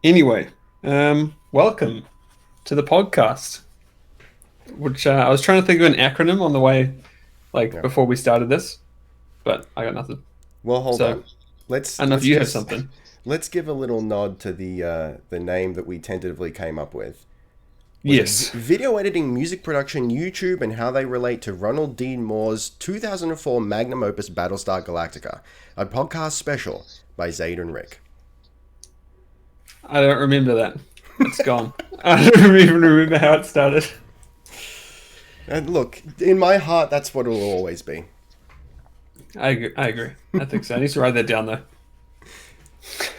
Anyway, welcome to the podcast. Which I was trying to think of an acronym on the way, like Yeah. before we started this, but I got nothing. Well, hold So on. Let's I don't know if let's you have just something. let's give a little nod to the name that we tentatively came up with. Was it Yes, video editing, music production, YouTube, and how they relate to Ronald Dean Moore's 2004 magnum opus Battlestar Galactica, a podcast special by Zade and Rick. I don't remember that. It's gone. I don't even remember how it started. And look, in my heart, that's what it'll always be. I agree. I think so. I need to write that down though.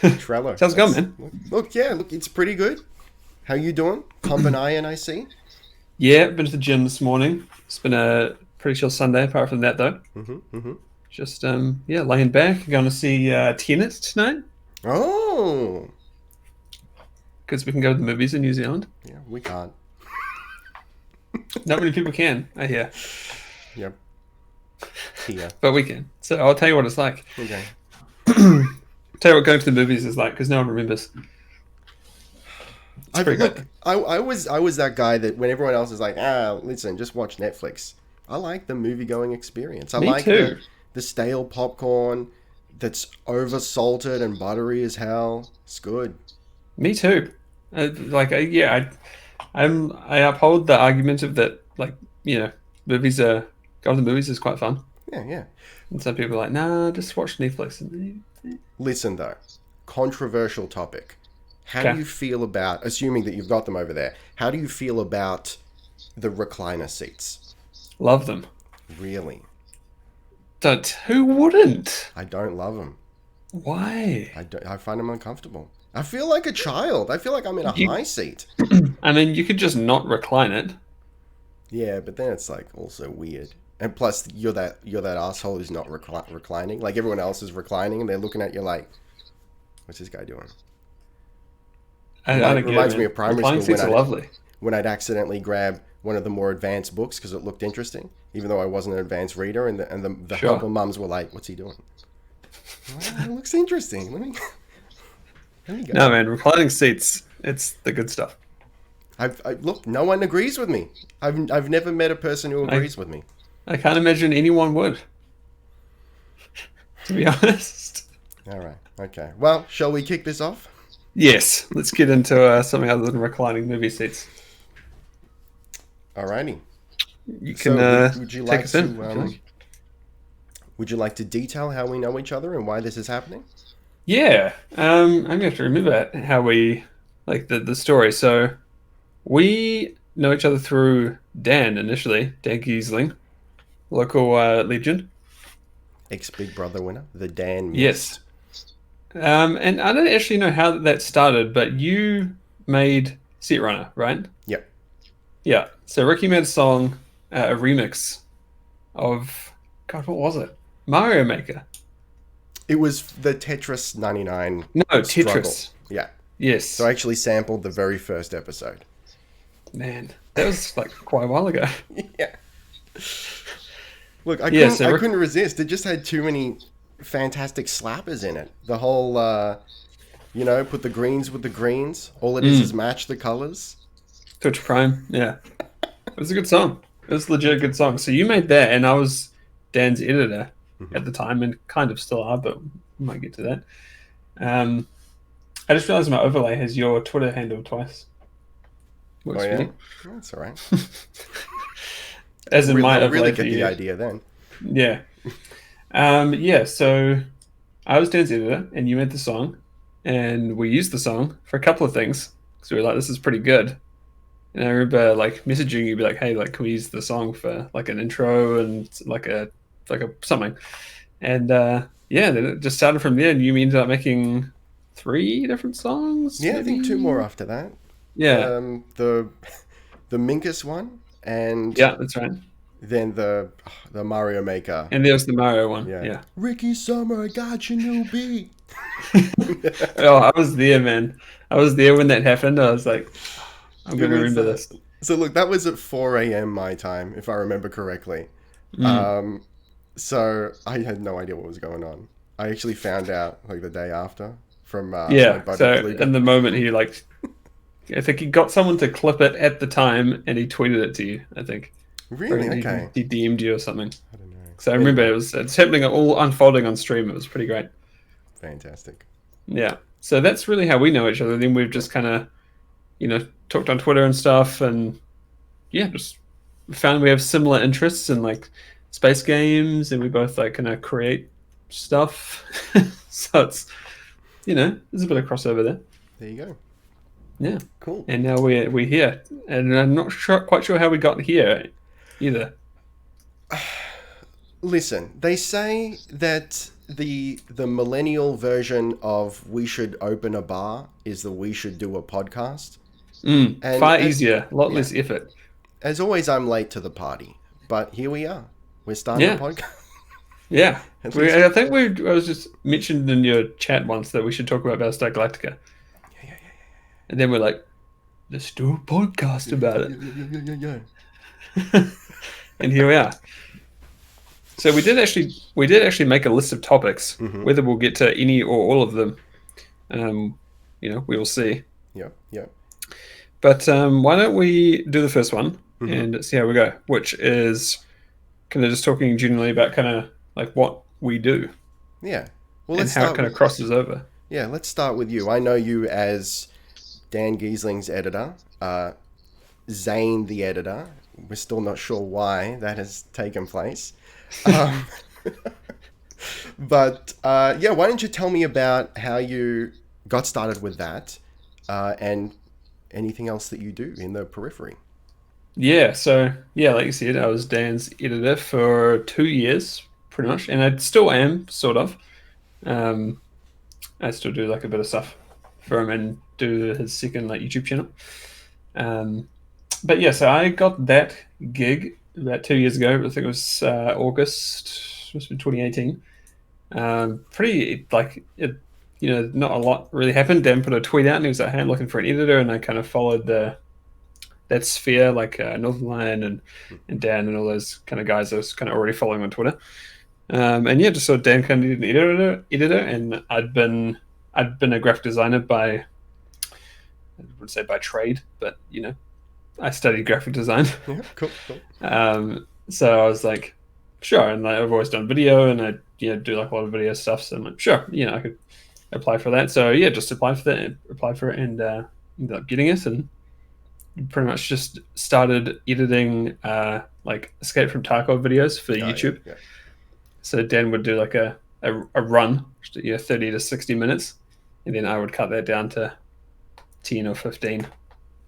Trello. Sounds good, That's man. look, yeah, look, it's pretty good. How you doing? Pump and iron, I see. Yeah, been to the gym this morning. It's been a pretty chill Sunday. Apart from that though, Mm-hmm. just yeah, laying back. Going to see Tenet tonight Oh, because we can go to the movies in New Zealand. yeah, we can't. Not many people can, I hear, Yep. Here. but we can. So I'll tell you what it's like. Okay. Tell you what going to the movies is like because no one remembers. It's I pretty look. good. I was that guy that when everyone else is like, listen, just watch Netflix. I like the movie going experience. I Me like too. the stale popcorn that's over salted and buttery as hell. It's good. Me too. Yeah, I uphold the argument of that. Like movies are going to the movies is quite fun, Yeah, yeah. and some people are like, nah, just watch Netflix. Listen though, controversial topic. How do Okay, you feel about, assuming that you've got them over there? How do you feel about the recliner seats? love them. Really, But who wouldn't? I don't love them. Why? I find them uncomfortable. I feel like a child. I feel like I'm in a You, high seat. I mean, you could just not recline it. Yeah, but then it's like also weird. And plus, you're that asshole who's not reclining. Like everyone else is reclining, and they're looking at you like, "What's this guy doing?" I don't get it, Reminds me man. of primary Reclining school when seats are lovely. I'd accidentally grab one of the more advanced books because it looked interesting, even though I wasn't an advanced reader, and the Sure. helper mums were like, "What's he doing?" Well, it looks interesting. Let me go. No, man, reclining seats, it's the good stuff. Look. No one agrees with me. I've never met a person who I, agrees with me. I can't imagine anyone would, to be honest. All right. Okay. Well, shall we kick this off? Yes, let's get into something other than reclining movie seats. Alrighty. You can So, would you take like us to in, if you like. would you like to detail how we know each other and why this is happening? Yeah, I'm gonna have to remember how we like the story. So we know each other through Dan initially, Dan Giesling, local legend. Ex Big Brother winner, the Dan Yes. Mist. And I don't actually know how that started, but you made Seat Runner, right? Yep. Yeah. So Ricky made a song, a remix of God, what was it? Mario Maker. It was the Tetris 99 No, struggle. Tetris. Yeah. So Yes. I actually sampled the very first episode. Man, that was like quite a while ago. Yeah. Look, I Yeah. couldn't So I couldn't resist. It just had too many fantastic slappers in it. The whole put the greens with the greens. All it is match the colors. Twitch Prime. Yeah, it was a good song. It was legit a good song. So you made that, and I was Dan's editor Hmm. at the time, and kind of still are, but we might get to that. Um, I just realized my overlay has your Twitter handle twice. Oh Works for yeah, you. that's all right. As in my I'll really overlay for get the you. idea then. Yeah. Yeah. So I was Dan's editor, and you made the song, and we used the song for a couple of things because we were like, "This is pretty good." And I remember like messaging you, be like, "Hey, like, can we use the song for like an intro and like a something?" And yeah, then it just started from there, and you ended up making three different songs, Yeah, I think two more maybe. after that. Yeah, The the Minkus one, and yeah, that's right. then the Mario Maker. And there was the Mario one. Yeah, Yeah. Ricky Summer, I got your new beat. Oh, I was there, man. I was there when that happened. I was like, I'm It gonna was remember this. so look, that was at 4 a.m. my time, if I remember correctly. Mm. So I had no idea what was going on. I actually found out like the day after, from My Yeah. Buddy So Kluger. in the moment, I think he got someone to clip it at the time, and he tweeted it to you. I think, or Really? Okay. he DM'd you or something. I don't know. So I remember Anyway, it's happening all unfolding on stream. It was pretty great. fantastic. Yeah. So that's really how we know each other. Then we've Yep. just kind of, talked on Twitter and stuff, and yeah, just found we have similar interests in like space games, and we both like kind of create stuff. So it's there's a bit of crossover there. There you go. Yeah. Cool. And now we're here, and I'm not quite sure how we got here either. Listen, they say that the millennial version of we should open a bar is the we should do a podcast. And Far easier, a lot yeah, less effort. as always, I'm late to the party, but here we are. We're starting a Yeah. podcast. Yeah. At least- I think I was just mentioned in your chat once that we should talk about Battlestar Galactica. Yeah. And then we're like, let's do a podcast about it. Yeah. And here we are. So we did actually make a list of topics. Mhm. Whether we'll get to any or all of them, we will see. Yep. But why don't we do the first one Mhm. and see how we go, which is kind of just talking generally about kind of like what we do Yeah. Well, and let's how it start. kind of crosses over. Yeah, let's start with you. I know you as Dan Giesling's editor, Zane the editor. We're still not sure why that has taken place. Um, but yeah, why don't you tell me about how you got started with that and anything else that you do in the periphery? Yeah, so yeah, like you said, I was Dan's editor for 2 years, pretty much, and I still am, sort of. Um, I still do like a bit of stuff for him and do his second like YouTube channel. But yeah, so I got that gig about 2 years ago. I think it was August, must have been 2018. Pretty like it, not a lot really happened. Dan put a tweet out and he was like, "Hey, I'm looking for an editor," and I kind of followed that sphere, like Northern Lion and Dan and all those kind of guys I was kind of already following on Twitter. And yeah, just saw Dan kind of needed an editor, and I'd been a graphic designer I would say by trade, but I studied graphic design. Yeah, cool. So I was like, sure, and like, I've always done video, and I do like a lot of video stuff. So I'm like, sure, I could apply for that. So yeah, just applied for it, and ended up getting it, and pretty much just started editing like Escape from Tarkov videos for YouTube. Yeah. So Dan would do like a run, 30 to 60 minutes, and then I would cut that down to 10 or 15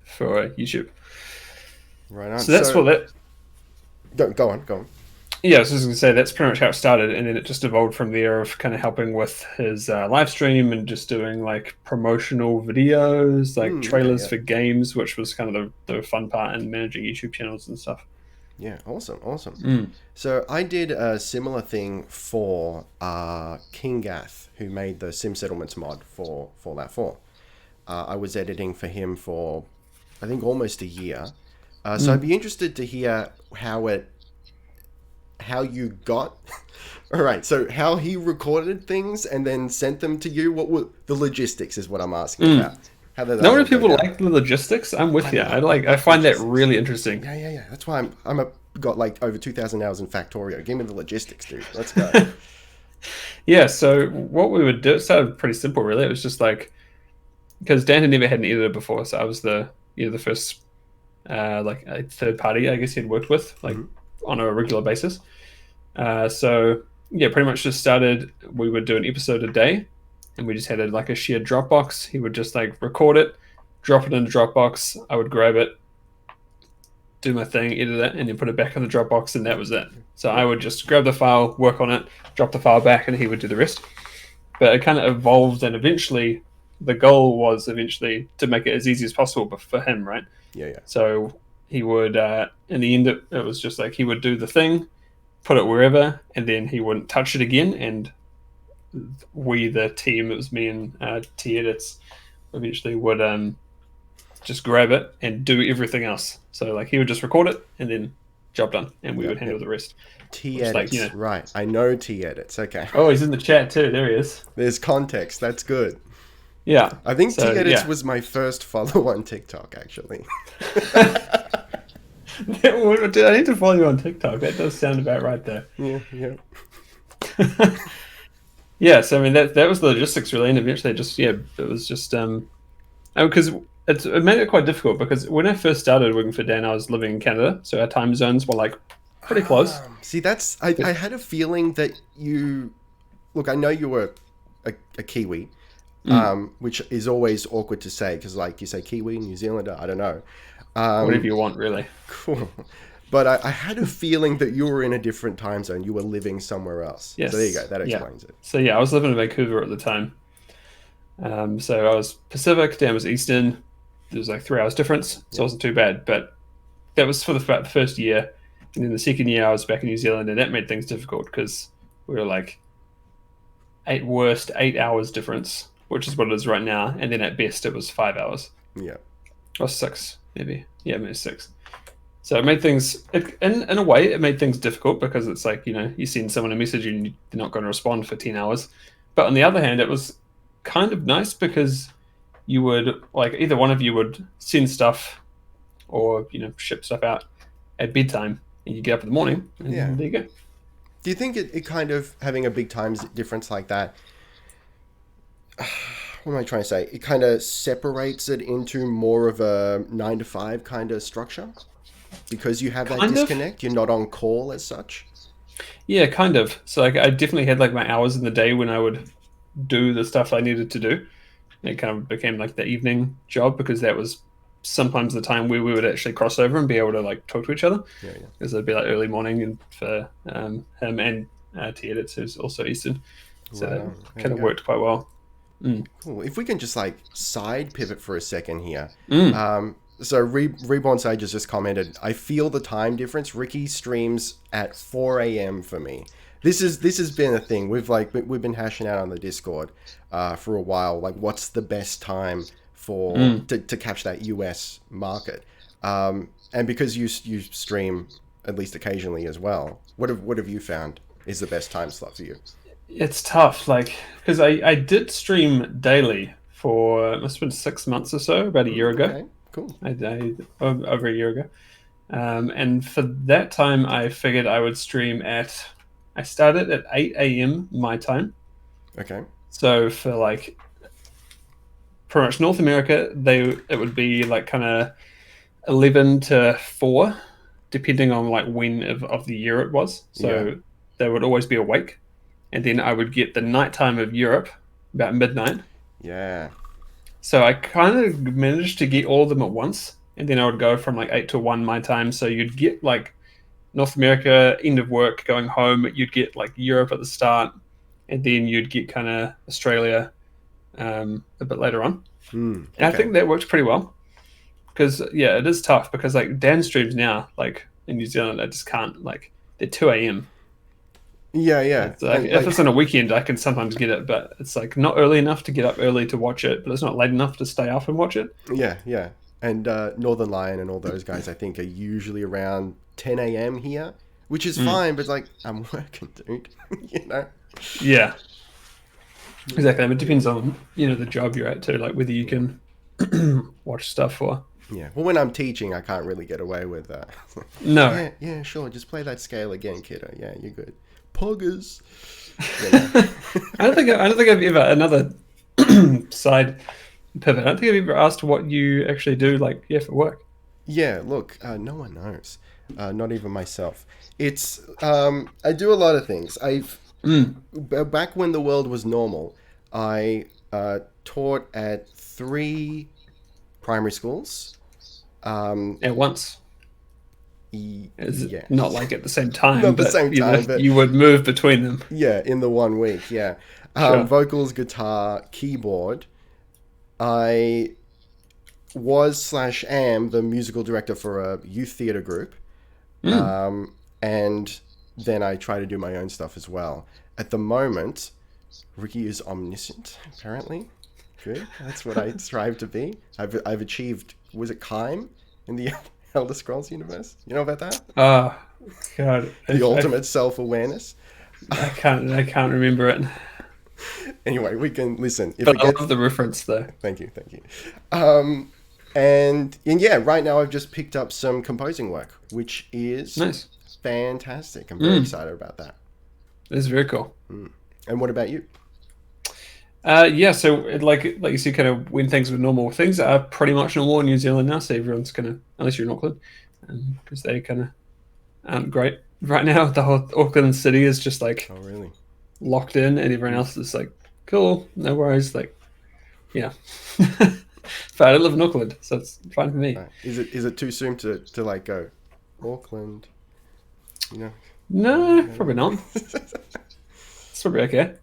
for YouTube. Right on. So that's what that. Go on. Yeah, I was just going to say that's pretty much how it started, and then it just evolved from there of kind of helping with his live stream and just doing like promotional videos, like trailers for games, which was kind of the fun part in managing YouTube channels and stuff. Yeah, awesome. So I did a similar thing for King Gath, who made the Sim Settlements mod for Fallout 4. I was editing for him for, I think, almost a year. So I'd be interested to hear how you got... All right, so how he recorded things and then sent them to you. What were the logistics is what I'm asking about. How did that Not all many go people down? like the logistics. I'm with you. I find that really interesting. Yeah. That's why got like over 2,000 hours in Factorio. Give me the logistics, dude. Let's go. Yeah, so what we would do, it started pretty simple, really. It was just like, because Dan had never had an editor before, so I was the first like a third party, I guess, he'd worked with like on a regular basis. So yeah, pretty much just started. We would do an episode a day, and we just had like a shared Dropbox. He would just like record it, drop it into Dropbox. I would grab it, do my thing, edit it, and then put it back in the Dropbox, and that was it. So I would just grab the file, work on it, drop the file back, and he would do the rest. But it kind of evolved, and eventually the goal was eventually to make it as easy as possible for him, right? Yeah. So he would, in the end, it was just like he would do the thing, put it wherever, and then he wouldn't touch it again. And we, the team, it was me and T Edits, eventually would just grab it and do everything else. So like he would just record it and then job done, and we would handle the rest. T Edits, right? I know T Edits. Okay. Oh, he's in the chat too. There he is. There's context. That's good. Yeah. I think So T-Edits yeah. was my first follow on TikTok, actually. Dude, I need to follow you on TikTok. That does sound about right there. Yeah, yeah. Yeah, so I mean that was the logistics really, and eventually it was just because it made it quite difficult because when I first started working for Dan, I was living in Canada, so our time zones were like pretty close. See, I had a feeling that you... Look, I know you were a Kiwi, Mm, which is always awkward to say because, like, you say Kiwi, New Zealander, I don't know. whatever you want, really. Cool. But I had a feeling that you were in a different time zone. You were living somewhere else. So there you go. Yes, That yeah. explains it. So yeah, I was living in Vancouver at the time. So I was Pacific, Dan was Eastern. There was like 3 hours difference, so it Yep. wasn't too bad. But that was for the first year, and then the second year I was back in New Zealand, and that made things difficult because we were like 8 hours difference, which is what it is right now, and then at best it was 5 hours Yeah. or six, maybe. Yeah, maybe six. So it made things, in a way, it made things difficult because it's like you send someone a message and they're not going to respond for 10 hours. But on the other hand, it was kind of nice because you would like either one of you would send stuff or ship stuff out at bedtime, and you get up in the morning, Yeah. and there you go. Do you think it kind of having a big time difference like that, what am I trying to say? It kind of separates it into more of a 9 to 5 kind of structure because you have that Kind of. disconnect. You're not on call as such. Yeah, kind of. So like I definitely had like my hours in the day when I would do the stuff I needed to do. It kind of became like the evening job because that was sometimes the time where we would actually cross over and be able to like talk to each other Yeah, yeah. because it'd be like early morning and for him and T edits who's also Eastern, so Right that on. There kind you of go. worked quite well. Mm. Cool. If we can just like side pivot for a second here. Mm. So Reborn Sage has just commented, I feel the time difference. Ricky streams at 4 a.m. for me. This has been a thing. We've been hashing out on the Discord for a while. Like, what's the best time for Mm. to catch that US market? And because you stream at least occasionally as well, what have you found is the best time slot for you? It's tough, like because I did stream daily for it must have been 6 months or so, about a year ago. Okay, cool. Over a year ago. And for that time, I figured I would stream at. I started at 8 a.m. my time. Okay. So for like pretty much North America, it would be like kind of 11 to 4, depending on like when of the year it was. Yeah. So they would always be awake, and then I would get the nighttime of Europe about midnight. Yeah. So I kind of managed to get all of them at once, and then I would go from like 8 to 1 my time. So you'd get like North America end of work going home. You'd get like Europe at the start, and then you'd get kind of Australia a bit later on. And I Okay. think that works pretty well because yeah, it is tough because like Dan streams now, like in New Zealand, I just can't like they're 2 a.m. Yeah, yeah. It's like And if like it's on a weekend, I can sometimes get it, but it's like not early enough to get up early to watch it, but it's not late enough to stay up and watch it. yeah, yeah. And Northern Lion and all those guys, I think, are usually around 10 a.m. here, which is Mm. fine, but like, I'm working, dude. You know? Yeah, exactly. I mean, it depends on the job you're at too, like whether you Yeah. can watch stuff or Yeah. Well, when I'm teaching, I can't really get away with that. no. Yeah, yeah, sure. Just play that scale again, kiddo. Yeah, you're good. Poggers. You know? I don't think I've ever another side pivot. I don't think I've ever asked what you actually do, like for work. Yeah, look, no one knows. Not even myself. It's I do a lot of things. Mm. Back when the world was normal, I taught at 3 primary schools. At once. Is it not Yes, like at the same time, not the but same time, but you would move between them. yeah, in the one week, yeah. Sure. Vocals, guitar, keyboard. I was/am the musical director for a youth theater group. Mm. And then I try to do my own stuff as well. At the moment, Ricky is omniscient, apparently. Good. That's what I strive to be. I've achieved, was it Kime in the Elder Scrolls universe? You know about that? Oh God, The ultimate self-awareness. I can't remember it. Anyway, we can listen. If But it I gets, love the reference though. thank you, thank you. And yeah, right now I've just picked up some composing work, which is Nice. fantastic. I'm very excited about that. It's very cool. And what about you? Yeah, so like you see, kind of when things were normal, things are pretty much normal in New Zealand now. So everyone's kind of, unless you're in Auckland, because they kind of aren't great right now. The whole Auckland city is just like Oh, really? locked in, and everyone else is like, cool, no worries. Like, yeah. But I don't live in Auckland, so it's fine for me. Right. Is it too soon to like go Auckland? You know? No, probably not. It's probably okay.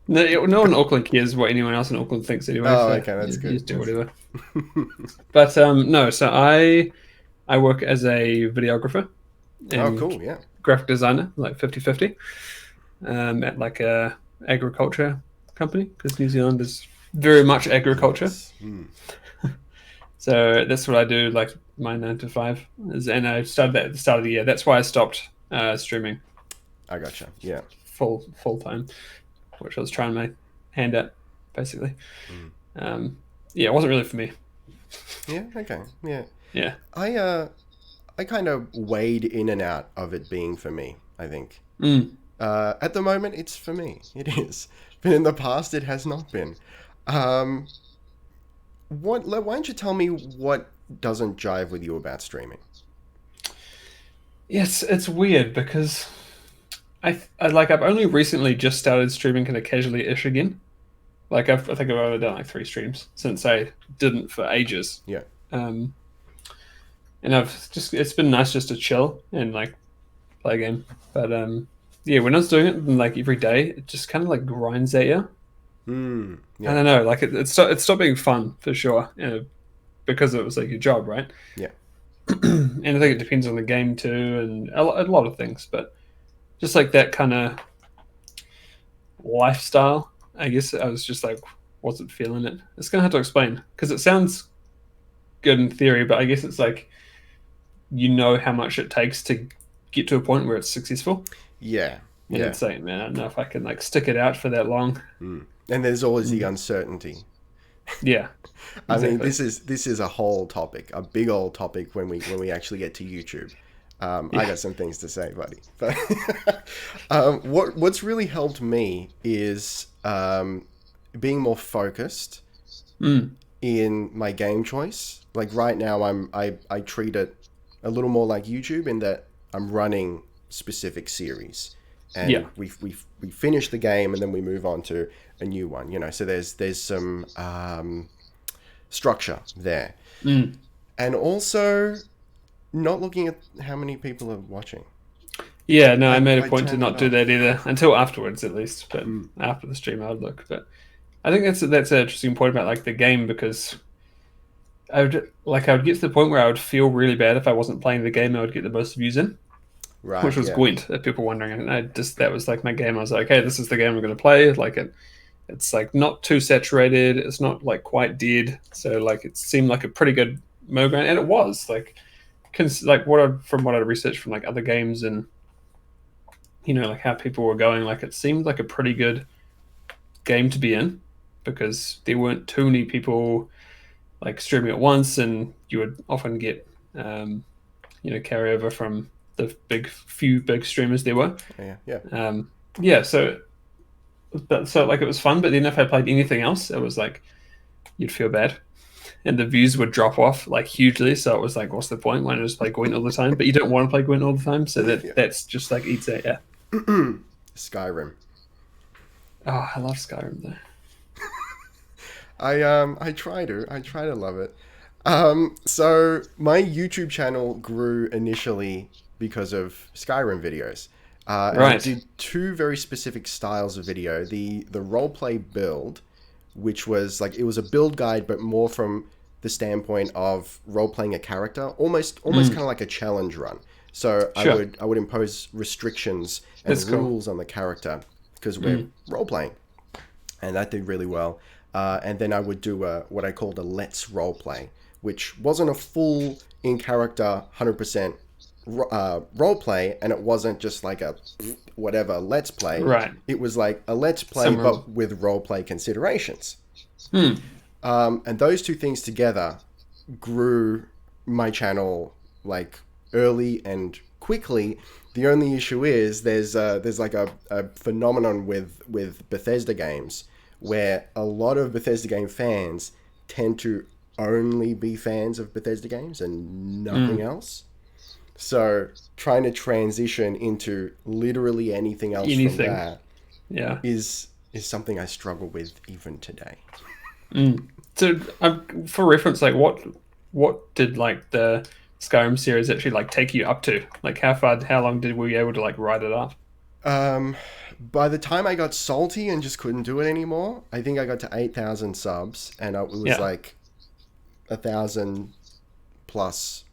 No one in Auckland cares what anyone else in Auckland thinks anyway. Oh, So okay, that's good. just do whatever. But no, so I work as a videographer Oh, and cool. Yeah. graphic designer, like 50/50, at like a agriculture company, because New Zealand is very much agriculture. Yes. So that's what I do, like my 9 to 5 is, and I started that at the start of the year. That's why I stopped streaming I gotcha. Yeah. full time, which I was trying my hand at, basically. Yeah, it wasn't really for me. Yeah. Okay. Yeah. Yeah. I kind of wade in and out of it being for me, I think. At the moment, it's for me. It is. But in the past, it has not been. Why don't you tell me what doesn't jive with you about streaming? Yes, it's weird because I've only recently just started streaming kind of casually-ish again. Like I think I've only done like 3 streams since I didn't for ages. Yeah. And it's been nice just to chill and like play a game. But yeah, when I was doing it like every day, it just kind of like grinds at you. Yeah. I don't know, like it stopped being fun for sure, because it was like your job, right? Yeah. And I think it depends on the game too, and a lot of things. But just like that kind of lifestyle, I guess I was just like wasn't feeling it. It's gonna have to explain because it sounds good in theory, but I guess it's like how much it takes to get to a point where it's successful. Yeah. And Yeah. it's like, man, I don't know if I can like stick it out for that long. And there's always the uncertainty. Yeah. I mean, Exactly. this is a whole topic, a big old topic when we actually get to YouTube. I got some things to say, buddy. But what's really helped me is being more focused in my game choice. Like right now, I treat it a little more like YouTube in that I'm running specific series, and Yeah. we finish the game and then we move on to a new one. You know, so there's some structure there, and also not looking at how many people are watching. Yeah, no, I made a I point to turned not it do off. that either until afterwards, at least. But after the stream, I would look. But I think that's an interesting point about like the game, because I would get to the point where I would feel really bad if I wasn't playing the game I would get the most views in, which Right, was yeah. Gwent. If people wondering, and that was like my game. I was like, okay, this is the game I'm going to play. Like it's like not too saturated. It's not like quite dead. So like it seemed like a pretty good mo game, and it was like from what I researched from like other games and like how people were going. Like it seemed like a pretty good game to be in because there weren't too many people like streaming at once, and you would often get carryover from the few big streamers there were. Yeah. Yeah, so like it was fun, but then if I played anything else, it was like you'd feel bad, and the views would drop off like hugely. So it was like, what's the point? Why not just play Gwent all the time? But you don't want to play Gwent all the time, so that's just like eats at you. Skyrim. Oh, I love Skyrim though. I try to love it. So my YouTube channel grew initially because of Skyrim videos. And I Right. did 2 very specific styles of video. The roleplay build, which was like, it was a build guide, but more from the standpoint of role playing a character, almost kind of like a challenge run. So Sure. I would impose restrictions and That's cool. rules on the character because we're role playing, and that did really well. And then I would do what I called a let's role play, which wasn't a full in character 100% role play, and it wasn't just like a whatever let's play. Right. It was like a let's play, Somewhere. but with role play considerations. Hmm. And those two things together grew my channel like early and quickly. The only issue is there's like a phenomenon with Bethesda games where a lot of Bethesda game fans tend to only be fans of Bethesda games and nothing else. So trying to transition into literally anything else from that Yeah. is something I struggle with even today. So, for reference, like what did like the Skyrim series actually like take you up to? Like how long did we able to like write it up? By the time I got salty and just couldn't do it anymore, I think I got to 8,000 subs, and it was Yeah. like 1,000 plus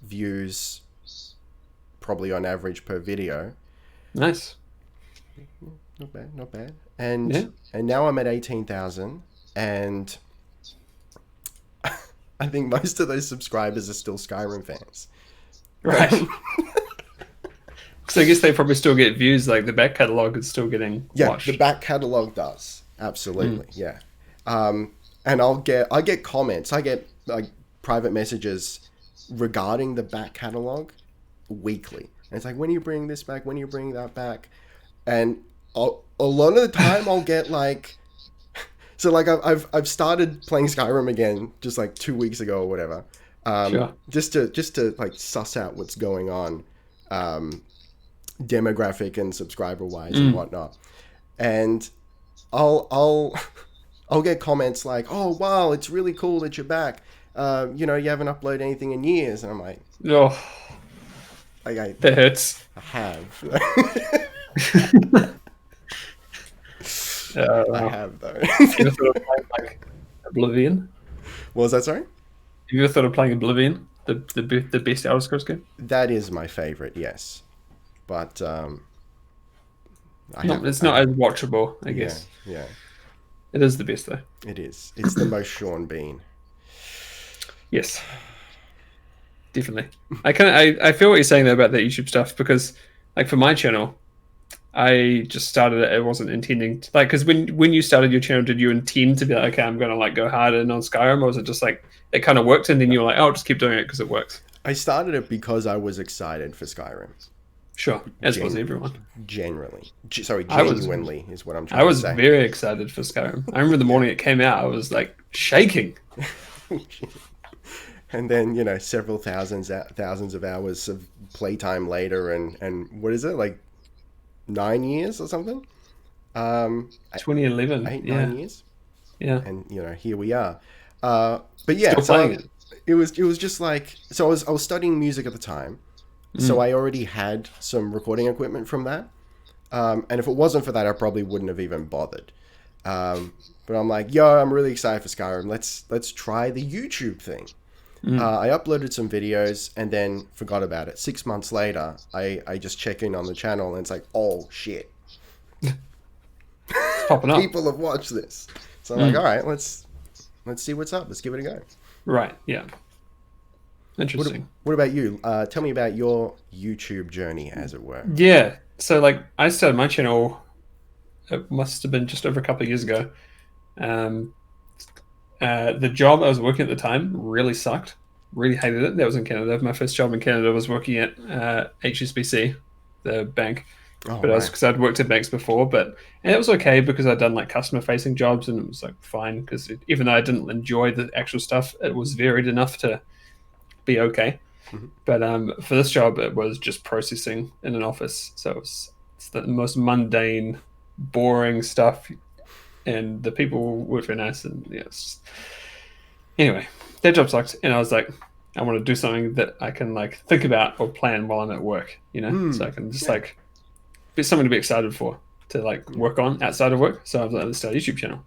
views, probably on average per video. Nice. Not bad, not bad. And Yeah. and now I'm at 18,000, and I think most of those subscribers are still Skyrim fans. Right. So I guess they probably still get views. Like the back catalog is still getting Yeah, watched. the back catalog does absolutely. Yeah, and I get comments. I get like private messages regarding the back catalog weekly. And it's like, when are you bringing this back? When are you bringing that back? And a lot of the time, I'll get like, so like I've started playing Skyrim again just like 2 weeks ago or whatever. Sure. Just to like suss out what's going on. Demographic and subscriber wise and whatnot, and I'll get comments like, "Oh wow, it's really cool that you're back. You haven't uploaded anything in years," and I'm like, Oh, that hurts. I have, I have though. You ever thought of playing like Oblivion? What was that? Sorry. Have you ever thought of playing Oblivion, the best Elder Scrolls game? That is my favorite, yes, but It's not as watchable, I guess. Yeah, It is the best though. it is. It's the most Sean Bean. Yes, definitely. I feel what you're saying there about the YouTube stuff, because like for my channel, I just started it. I wasn't intending to, like, because when you started your channel, did you intend to be like, okay, I'm gonna like go hard in on Skyrim, or was it just like it kind of worked and then you were like, oh, I'll just keep doing it because it works? I started it because I was excited for Skyrim. Sure, as was everyone. Genuinely is what I'm trying I to was say. very excited for Skyrim. I remember the morning it came out, I was like shaking. And then, several thousands of hours of playtime later, and what is it, like 9 years or something? 2011. 9 years. Yeah. And here we are. But yeah, Still playing it. It was just like, so I was studying music at the time. So I already had some recording equipment from that. And if it wasn't for that, I probably wouldn't have even bothered. But I'm like, yo, I'm really excited for Skyrim. Let's try the YouTube thing. I uploaded some videos and then forgot about it. 6 months later, I just check in on the channel and it's like, oh shit. It's popping up. People have watched this. So I'm like, all right, let's see what's up. Let's give it a go. Right, yeah. Interesting. What about you? Tell me about your YouTube journey, as it were. Yeah. So like I started my channel, it must have been just over a couple of years ago. The job I was working at the time really sucked. Really hated it. That was in Canada. My first job in Canada was working at HSBC, the bank. Oh, But right. because I'd worked at banks before, and it was okay because I'd done like customer facing jobs, and it was like fine because even though I didn't enjoy the actual stuff, it was varied enough to be okay. But for this job, it was just processing in an office, so it's the most mundane, boring stuff, and the people were very nice, and yeah, anyway, that job sucked, and I was like, I want to do something that I can like think about or plan while I'm at work, so I can just like be something to be excited for, to like work on outside of work. So I've like, let's start a YouTube channel,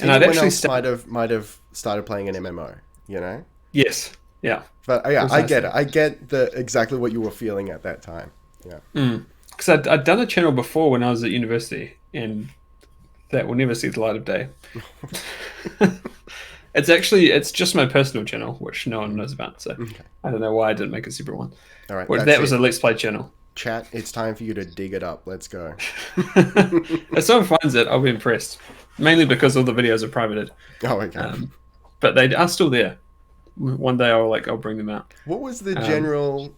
and I'd Anyone actually else might have started playing an MMO, yes, yeah. But yeah, was I nice get though. it. I get exactly what you were feeling at that time. Yeah. Because I'd done a channel before when I was at university, and that will never see the light of day. It's just my personal channel, which no one knows about. So Okay. I don't know why I didn't make a separate one. All right, Which that's that was a it. Let's Play channel. Chat, it's time for you to dig it up. Let's go. If someone finds it, I'll be impressed. Mainly because all the videos are privated. Oh, okay. But they are still there. One day I'll bring them out. What was the general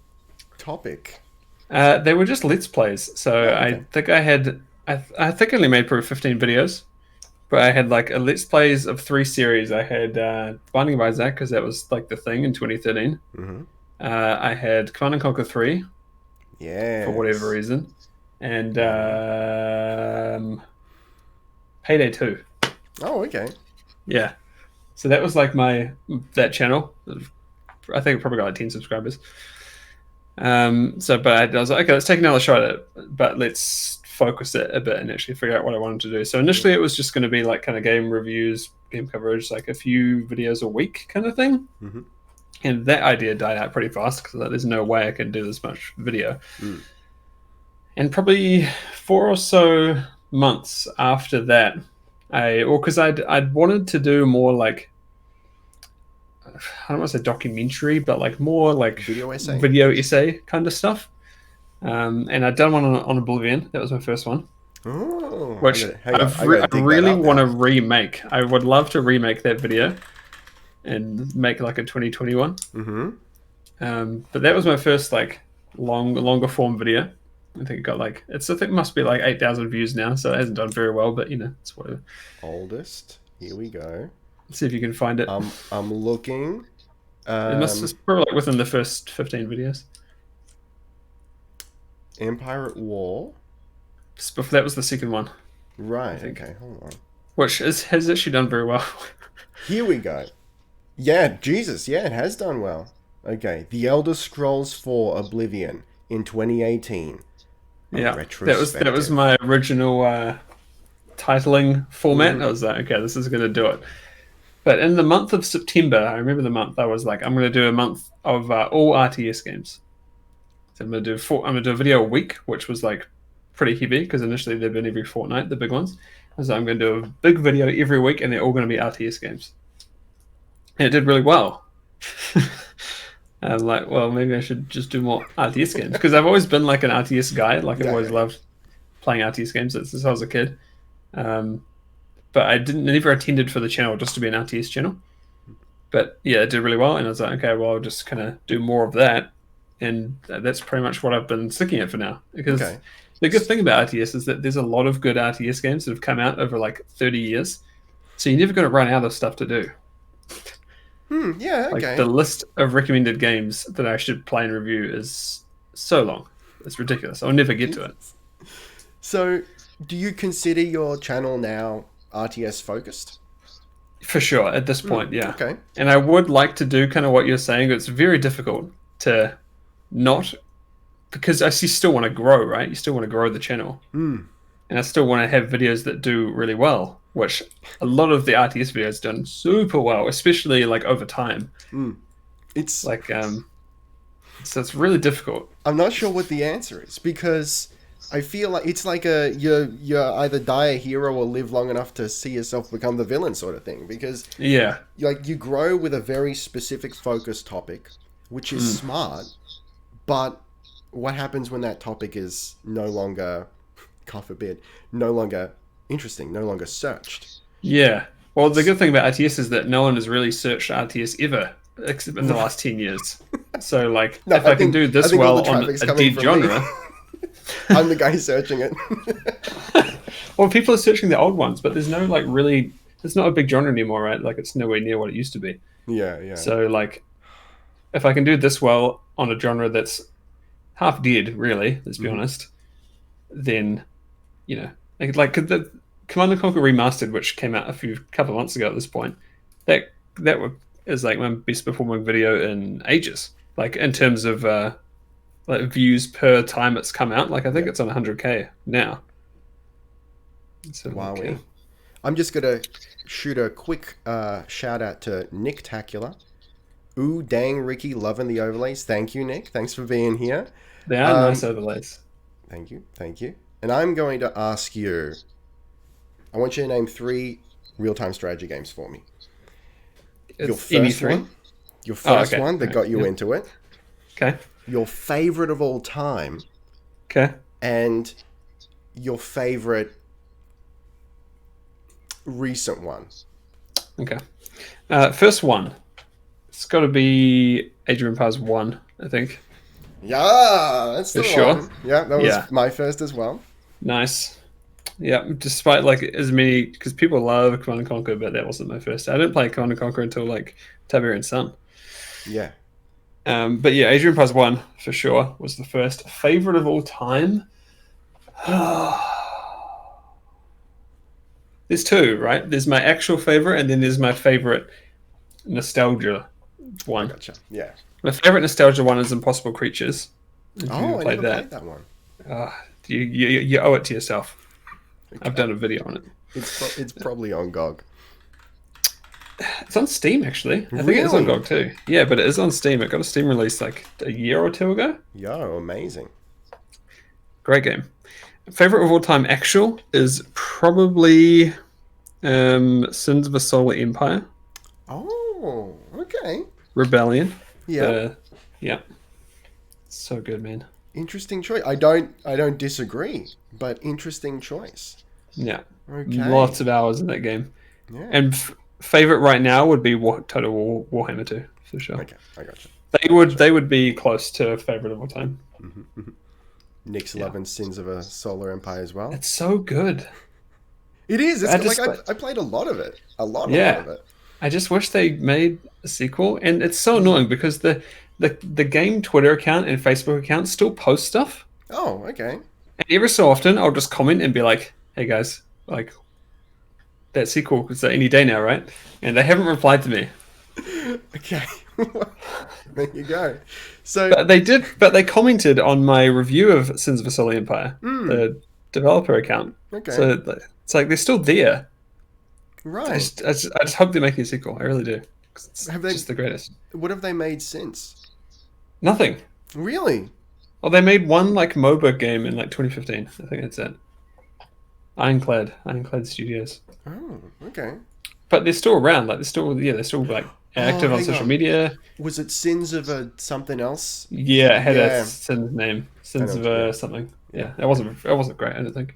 topic? They were just Let's Plays. So okay. I think I think I only made probably 15 videos. But I had like a Let's Plays of 3 series. I had Binding of Isaac, because that was like the thing in 2013. Mm-hmm. I had Command and Conquer 3 Yeah. for whatever reason. And Payday 2. Oh, okay. Yeah. So that was like that channel. I think it probably got like 10 subscribers. But I was like, okay, let's take another shot at it, but let's focus it a bit and actually figure out what I wanted to do. So initially it was just going to be like kind of game reviews, game coverage, like a few videos a week kind of thing. Mm-hmm. And that idea died out pretty fast because there's no way I can do this much video. And probably 4 or so months after that, because I'd wanted to do more like, I don't want to say documentary, but like more like video essay kind of stuff. And I'd done one on Oblivion. That was my first one. Oh, which I really want to remake. I would love to remake that video and make like a 2021. Mm-hmm. But that was my first like longer form video. I think it got like I think it must be like 8,000 views now, so it hasn't done very well. But it's whatever. Oldest. Here we go. Let's see if you can find it. I'm looking. It's probably like within the first 15 videos. Empire at War. That was the second one. Right. Okay. Hold on. Which has actually done very well. Here we go. Yeah. Jesus. Yeah, it has done well. Okay. The Elder Scrolls 4 Oblivion in 2018. Yeah. That was my original titling format. I was like, okay, this is going to do it. But in the month of September, I remember the month, I was like, I'm going to do a month of all RTS games. So I'm going to do a video a week, which was like pretty heavy because initially they've been every fortnight, the big ones. So I'm going to do a big video every week, and they're all going to be RTS games. And it did really well. I'm like, well, maybe I should just do more RTS games because I've always been like an RTS guy. Like I've always loved playing RTS games since I was a kid. But I never intended for the channel just to be an RTS channel. But yeah, it did really well, and I was like, okay, well, I'll just kind of do more of that, and that's pretty much what I've been sticking at for now. Because the good thing about RTS is that there's a lot of good RTS games that have come out over like 30 years, so you're never going to run out of stuff to do. Yeah, okay. Like the list of recommended games that I should play and review is so long. It's ridiculous. I'll never get to it. So, do you consider your channel now RTS focused? For sure, at this point, yeah. Okay. And I would like to do kind of what you're saying. It's very difficult to not, because you still want to grow, right? You still want to grow the channel. And I still want to have videos that do really well, which a lot of the RTS videos done super well, especially like over time. It's like, so it's really difficult. I'm not sure what the answer is because I feel like it's like you're either die a hero or live long enough to see yourself become the villain sort of thing. Because you grow with a very specific focused topic, which is smart, but what happens when that topic is no longer, God forbid, no longer interesting, no longer searched? Yeah. Well, the good thing about RTS is that no one has really searched RTS ever, except in the last 10 years. So, like, if I can do this well on a dead genre... I'm the guy searching it. Well, people are searching the old ones, but there's no, like, really... It's not a big genre anymore, right? Like, it's nowhere near what it used to be. Yeah. So, like, if I can do this well on a genre that's half dead, really, let's be honest, then, like the Command & Conquer Remastered, which came out a couple of months ago at this point, that is like my best performing video in ages. Like, in terms of like views per time it's come out, like I think it's on 100K now. So, wow. I'm just gonna shoot a quick shout out to Nick Tacular. Ooh, dang, Ricky, loving the overlays. Thank you, Nick. Thanks for being here. They are nice overlays. Thank you. And I'm going to ask you, I want you to name 3 real-time strategy games for me. Your It's any first three. one? Your first Okay. one that got you into it? Okay. Your favorite of all time? Okay. And your favorite recent one? Okay. First one. It's got to be Age of Empires 1, I think. Yeah, that's the For sure. one. Yeah, that Yeah. was my first as well. Nice. Yeah, despite like as many, because people love Command and Conquer, but that wasn't my first. I didn't play Command and Conquer until like Tiberian Sun. Yeah. But yeah, Age of Empires 1 for sure was the first. Favorite of all time? There's two, right? There's my actual favorite, and then there's my favorite nostalgia I one. gotcha. Yeah. My favorite nostalgia one is Impossible Creatures. If Oh, you I played never that, played that one. you owe it to yourself. Okay. I've done a video on it. It's probably on GOG. It's on Steam, actually. I think it is on Really? GOG too. Yeah, but it is on Steam. It got a Steam release like a year or two ago. Yo, amazing. Great game. Favorite of all time actual is probably Sins of a Solar Empire. Oh, okay. Rebellion. Yeah. Yeah. So good, man. Interesting choice. I don't disagree, but interesting choice. Yeah. Okay. Lots of hours in that game. Yeah. And favorite right now would be Warhammer 2 for sure. Okay, I gotcha. They would be close to favorite of all time. Nick's loving Sins of a Solar Empire as well. It's so good. It is. It's I I played a lot of it. A lot of it. I just wish they made a sequel, and it's so annoying because the game Twitter account and Facebook account still post stuff, Oh, okay. and every so often I'll just comment and be like, "Hey guys, like that sequel is any day now, right?" And they haven't replied to me. Okay. There you go. So But they commented on my review of Sins of a Solar Empire, the developer account. Okay. So it's like they're still there. right. I just hope they're making a sequel. I really do. 'Cause it's Have they- just the greatest. What have they made since? Nothing. Really? Well, they made one like MOBA game in like 2015. I think that's it. Ironclad Studios. Oh, okay. But they're still around. Like they're still like active on hang social on. media. Was it Sins of a something else? Yeah, it had Yeah. a Sins name, Sins of yeah. something. Yeah, it wasn't great. I don't think.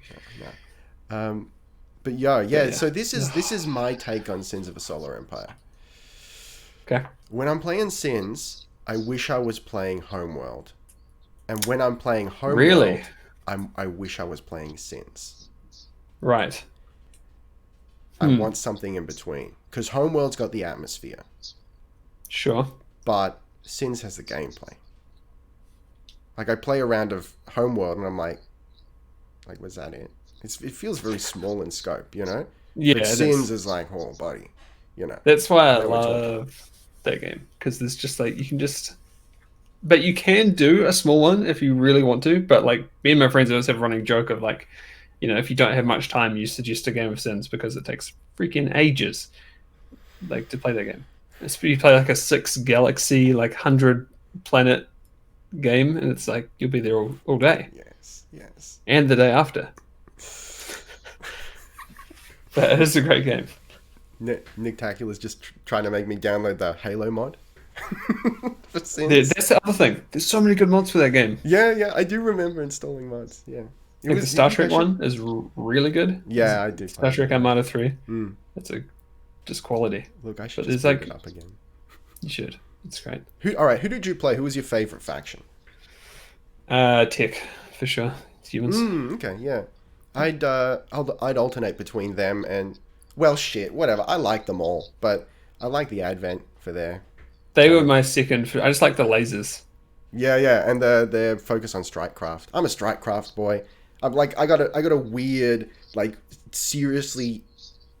But yeah. Yeah. So this is my take on Sins of a Solar Empire. Okay. When I'm playing Sins, I wish I was playing Homeworld, and when I'm playing Homeworld, Really? I wish I was playing Sins. Right. I want something in between because Homeworld's got the atmosphere, Sure. but Sins has the gameplay. Like I play a round of Homeworld and I'm like, was that it? It feels very small in scope, you know. Yeah. But Sins is like, oh, buddy, you know. That's why I Know what you're love that game because there's just like you can just. But you can do a small one if you really want to. But like me and my friends always have a running joke of like, if you don't have much time, you suggest a game of Sins because it takes freaking ages, like to play that game. You play like a 6 galaxy, like 100 planet game, and it's like you'll be there all day Yes. and the day after. But it is a great game. Nick Tacula's just trying to make me download the Halo mod for Sins. That's the other thing. There's so many good mods for that game. Yeah, I do remember installing mods. Yeah, Like the Star Trek one is really good. Yeah, I do. Star Trek Armada 3. That's just quality. Look, I should But just there's pick like- it up again. You should. It's great. All right, who did you play? Who was your favorite faction? Tech for sure. Humans. Okay, yeah. I'd alternate between them and whatever. I like them all, but I like the Advent for their They were my second. I just like the lasers. yeah, and their focus on strikecraft. I'm a strikecraft boy. I'm like I got a weird, like, seriously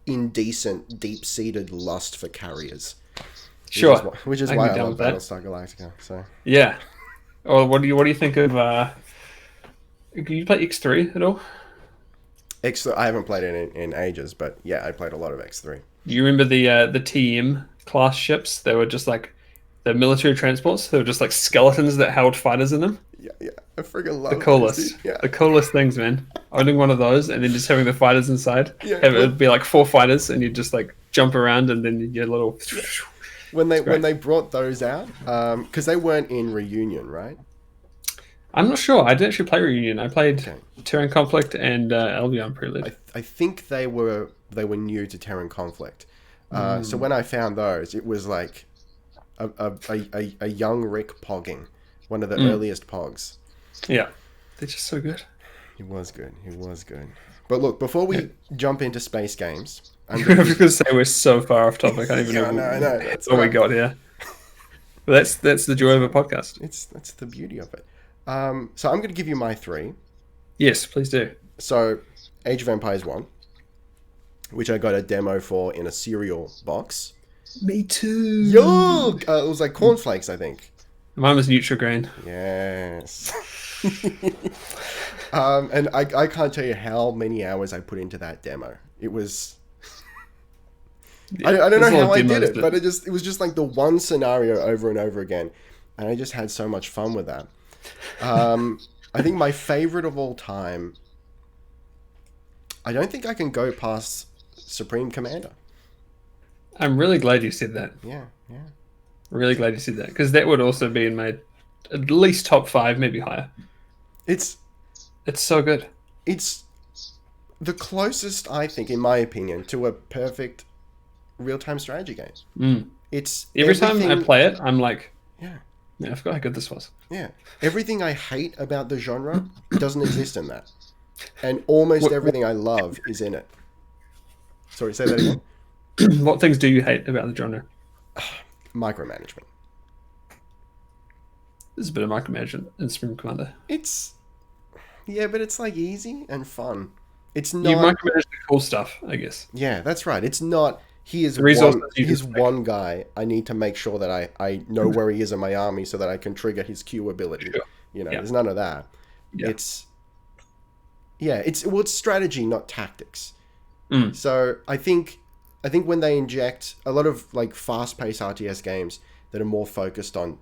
indecent, deep-seated lust for carriers. Sure. Which is I can why get I down love with that. Battlestar Galactica. So Yeah. Or what do you think of? Can you play X3 at all? I haven't played it in ages, but yeah, I played a lot of X3. Do you remember the TM class ships? They were just like the military transports. They were just like skeletons that held fighters in them. Yeah, I freaking love The those, coolest. dude. Yeah. The coolest things, man. Owning one of those and then just having the fighters inside. Yeah. It'd be like 4 fighters and you just like jump around and then you get a little. when they brought those out, because they weren't in Reunion, right? I'm not sure. I didn't actually play Reunion. I played Okay. Terran Conflict and Albion Prelude. I think they were new to Terran Conflict. So when I found those, it was like a young Rick pogging, one of the earliest pogs. Yeah, they're just so good. He was good. He was good. But look, before we jump into space games, I'm just going to say we're so far off topic. I don't even know. I know. That's what we got here. But that's the joy of a podcast. That's the beauty of it. So I'm going to give you my 3. Yes, please do. So, Age of Empires 1, which I got a demo for in a cereal box. Me too. Yo! It was like cornflakes, I think. Mine was Nutri-Grain. Yes. And I can't tell you how many hours I put into that demo. It was... I don't know how I did it, but it was just like the one scenario over and over again. And I just had so much fun with that. I think my favorite of all time, I don't think I can go past Supreme Commander. I'm really glad you said that. Yeah. Really glad you said that, because that would also be in my at least top 5, maybe higher. It's so good. It's the closest, I think, in my opinion, to a perfect real-time strategy game. It's every time I play it, I'm like, yeah, I forgot how good this was. Yeah, everything I hate about the genre doesn't exist in that, and almost everything I love is in it. Sorry, say that again. What things do you hate about the genre? Micromanagement. There's a bit of micromanagement in Supreme Commander. But it's like easy and fun. It's not. You micromanage the cool stuff, I guess. Yeah, that's right. It's not. Here's one guy. I need to make sure that I know where he is in my army so that I can trigger his Q ability. Sure. There's none of that. Yeah. It's strategy, not tactics. So I think when they inject a lot of like fast-paced RTS games that are more focused on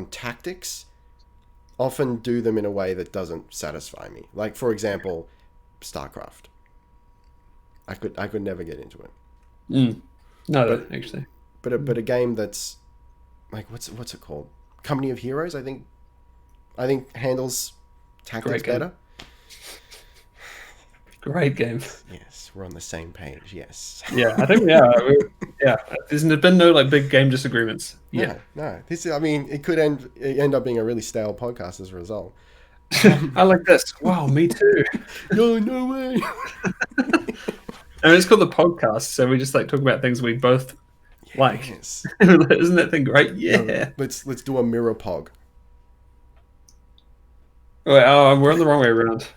tactics, often do them in a way that doesn't satisfy me. Like, for example, StarCraft. I could never get into it. No, actually. But a game that's like what's it called? Company of Heroes, I think handles tactics better. Great game. Yes, we're on the same page. Yes. Yeah, I think we are. There's been no like big game disagreements. Yeah. No. It could end up being a really stale podcast as a result. I like this. Wow, me too. No way. And it's called the podcast, so we just like talk about things we both like. Isn't that thing great? Yeah. Let's do a mirror pog. Wait, we're on the wrong way around.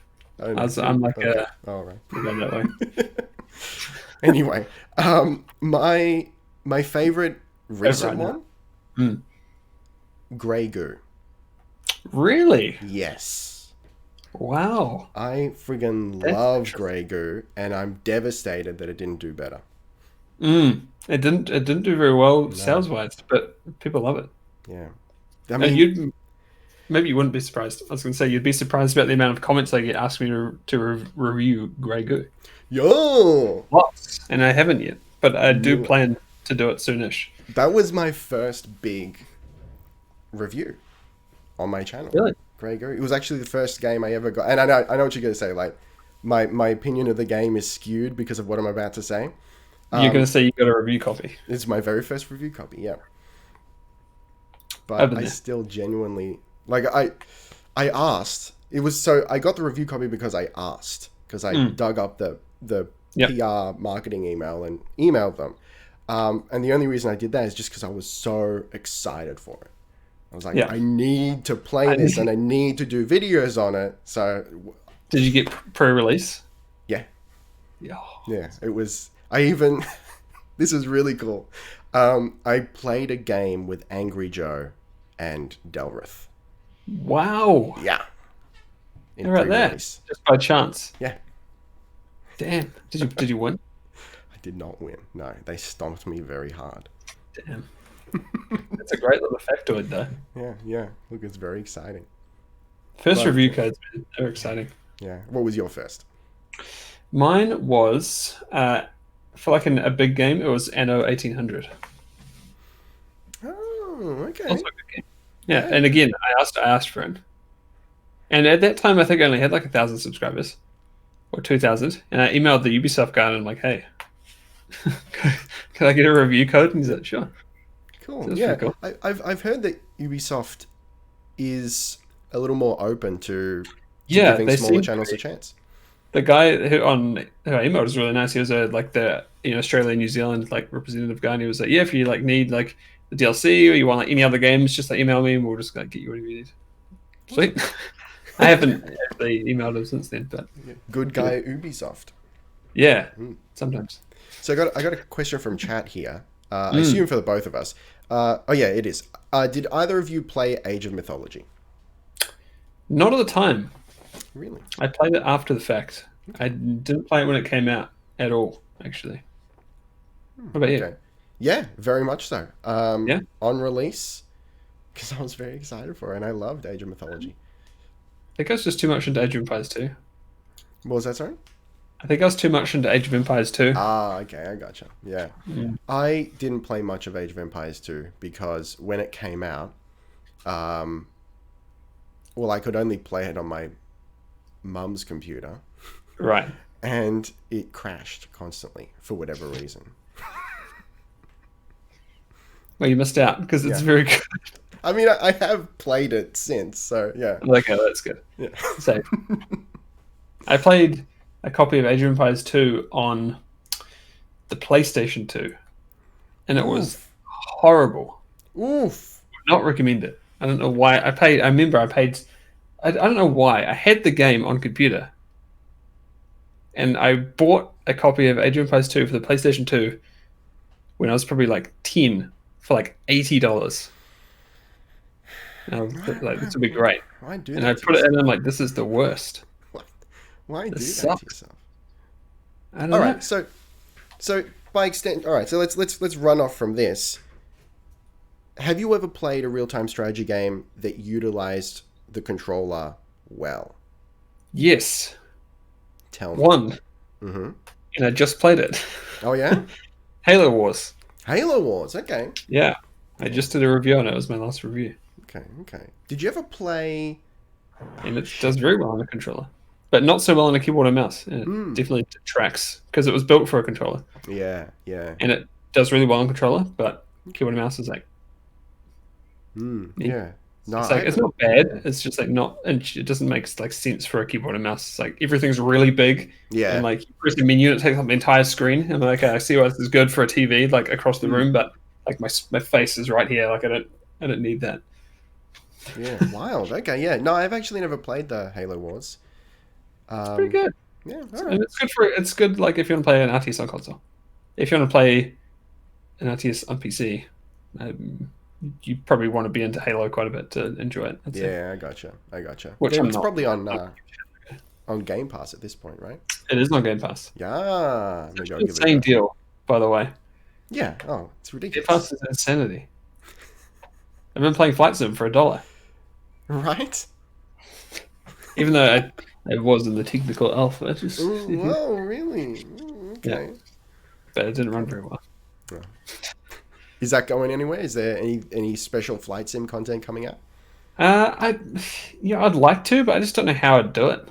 I'm like okay. All right. We're going that way. Anyway, my favorite recent one, Grey Goo. Really? Yes. Wow. I friggin' love Grey Goo, and I'm devastated that it didn't do better. It didn't do very well sales wise, but people love it. Yeah. I mean, maybe you wouldn't be surprised. I was going to say you'd be surprised about the amount of comments I get asking me to review Grey Goo. Yo! Lots, and I haven't yet, but I do plan to do it soonish. That was my first big review on my channel. Really? Grey Goo. It was actually the first game I ever got, and I know what you're going to say. Like, my opinion of the game is skewed because of what I'm about to say. You're going to say you got a review copy. It's my very first review copy. Yeah. But I still genuinely like. I asked. It was so I got the review copy because I asked, because I dug up the PR marketing email and emailed them. And the only reason I did that is just because I was so excited for it. I was like, I need to play this and I need to do videos on it. So, did you get pre-release? Yeah. Yeah. Yeah. It was. This is really cool. I played a game with Angry Joe and Delrith. Wow. Yeah. How about that? Just by chance. Yeah. Damn. Did you win? I did not win. No, they stomped me very hard. Damn. That's a great little factoid, though. Yeah. Look, it's very exciting. First review codes, man. They're exciting. Yeah. What was your first? Mine was, for like a big game, it was Anno 1800. Oh, okay. Also a good game. Yeah, and again, I asked for it, and at that time, I think I only had like 1,000 subscribers or 2,000, and I emailed the Ubisoft guy and I'm like, hey, can I get a review code? And he's like, sure. So Cool. that's Yeah, pretty cool. I've heard that Ubisoft is a little more open to Yeah, giving they smaller seem to channels a be. chance. The guy who I emailed was really nice. He was like the Australia New Zealand like representative guy, and he was like, yeah, if you like need like the DLC or you want like any other games, just like email me and we'll just like get you whatever you need. Sweet. I haven't actually emailed him since then, but Good guy at Ubisoft. yeah, sometimes. So I got a question from chat here. I Mm. assume for the both of us. Oh yeah, it is. Did either of you play Age of Mythology? Not at the time. Really? I played it after the fact. I didn't play it when it came out at all, actually. What about you? Okay. Yeah, very much so. Yeah. On release, because I was very excited for it, and I loved Age of Mythology. I think I was just too much into Age of Empires 2. What was that, sorry? I think I was too much into Age of Empires 2. Ah, okay, I gotcha. Yeah. Mm. I didn't play much of Age of Empires 2 because when it came out, um, well, I could only play it on my mum's computer, Right. and it crashed constantly for whatever reason. Well, you missed out because it's Yeah. very good. I mean, I have played it since, so yeah. Okay, that's good. Yeah. So I played a copy of Age of Empires 2 on the PlayStation 2, and it was Oof. horrible. Oof. Not recommend it. I don't know why. I remember I paid. I don't know why. I had the game on computer, and I bought a copy of Age of Empires 2 for the PlayStation 2 when I was probably like 10 for like $80. And I was like, this would be great. Why do And that I to put it in, yourself? and I'm like, this is the worst. Why, why do This that to sucks. yourself? I don't All know. right, so by extent, all right. So let's run off from this. Have you ever played a real-time strategy game that utilized the controller well? Yes, Tell me. one, Mm-hmm. and I just played it. Oh yeah, Halo Wars. Halo Wars. Okay, Yeah, I just did a review on it. It was my last review, okay. Did you ever play? and it does very well on a controller, but not so well on a keyboard and mouse. And it Hmm. definitely detracts because it was built for a controller, Yeah. and it does really well on controller, but keyboard and mouse is like, Yeah. No, it's I like it's haven't. not bad. It's just like not, and it doesn't make like sense for a keyboard and mouse. It's like everything's really big, and Yeah. like you press the menu, and it takes up the entire screen. And I'm like, okay, I see why this is good for a TV, like across the room, but like my face is right here. Like I don't need that. Yeah. Wild. Okay. Yeah. No, I've actually never played the Halo Wars. It's pretty Um. good. Yeah. All And right. it's good like if you want to play an RTS on console. If you want to play an RTS on PC, you probably want to be into Halo quite a bit to enjoy it. I'd say. Yeah. I gotcha. Which I'm It's not. probably on Game Pass at this point, right? It is on Game Pass. Yeah. Maybe I'll give it a Insane go. deal, by the way. Yeah. Oh, it's Game ridiculous. Pass is insanity. I've been playing Flight Sim for $1, Right? even though I was in the technical alpha. Just Ooh, whoa, really? Okay. but it didn't run very well. Is that going anywhere? Is there any special flight sim content coming out? I'd like to, but I just don't know how I'd do it.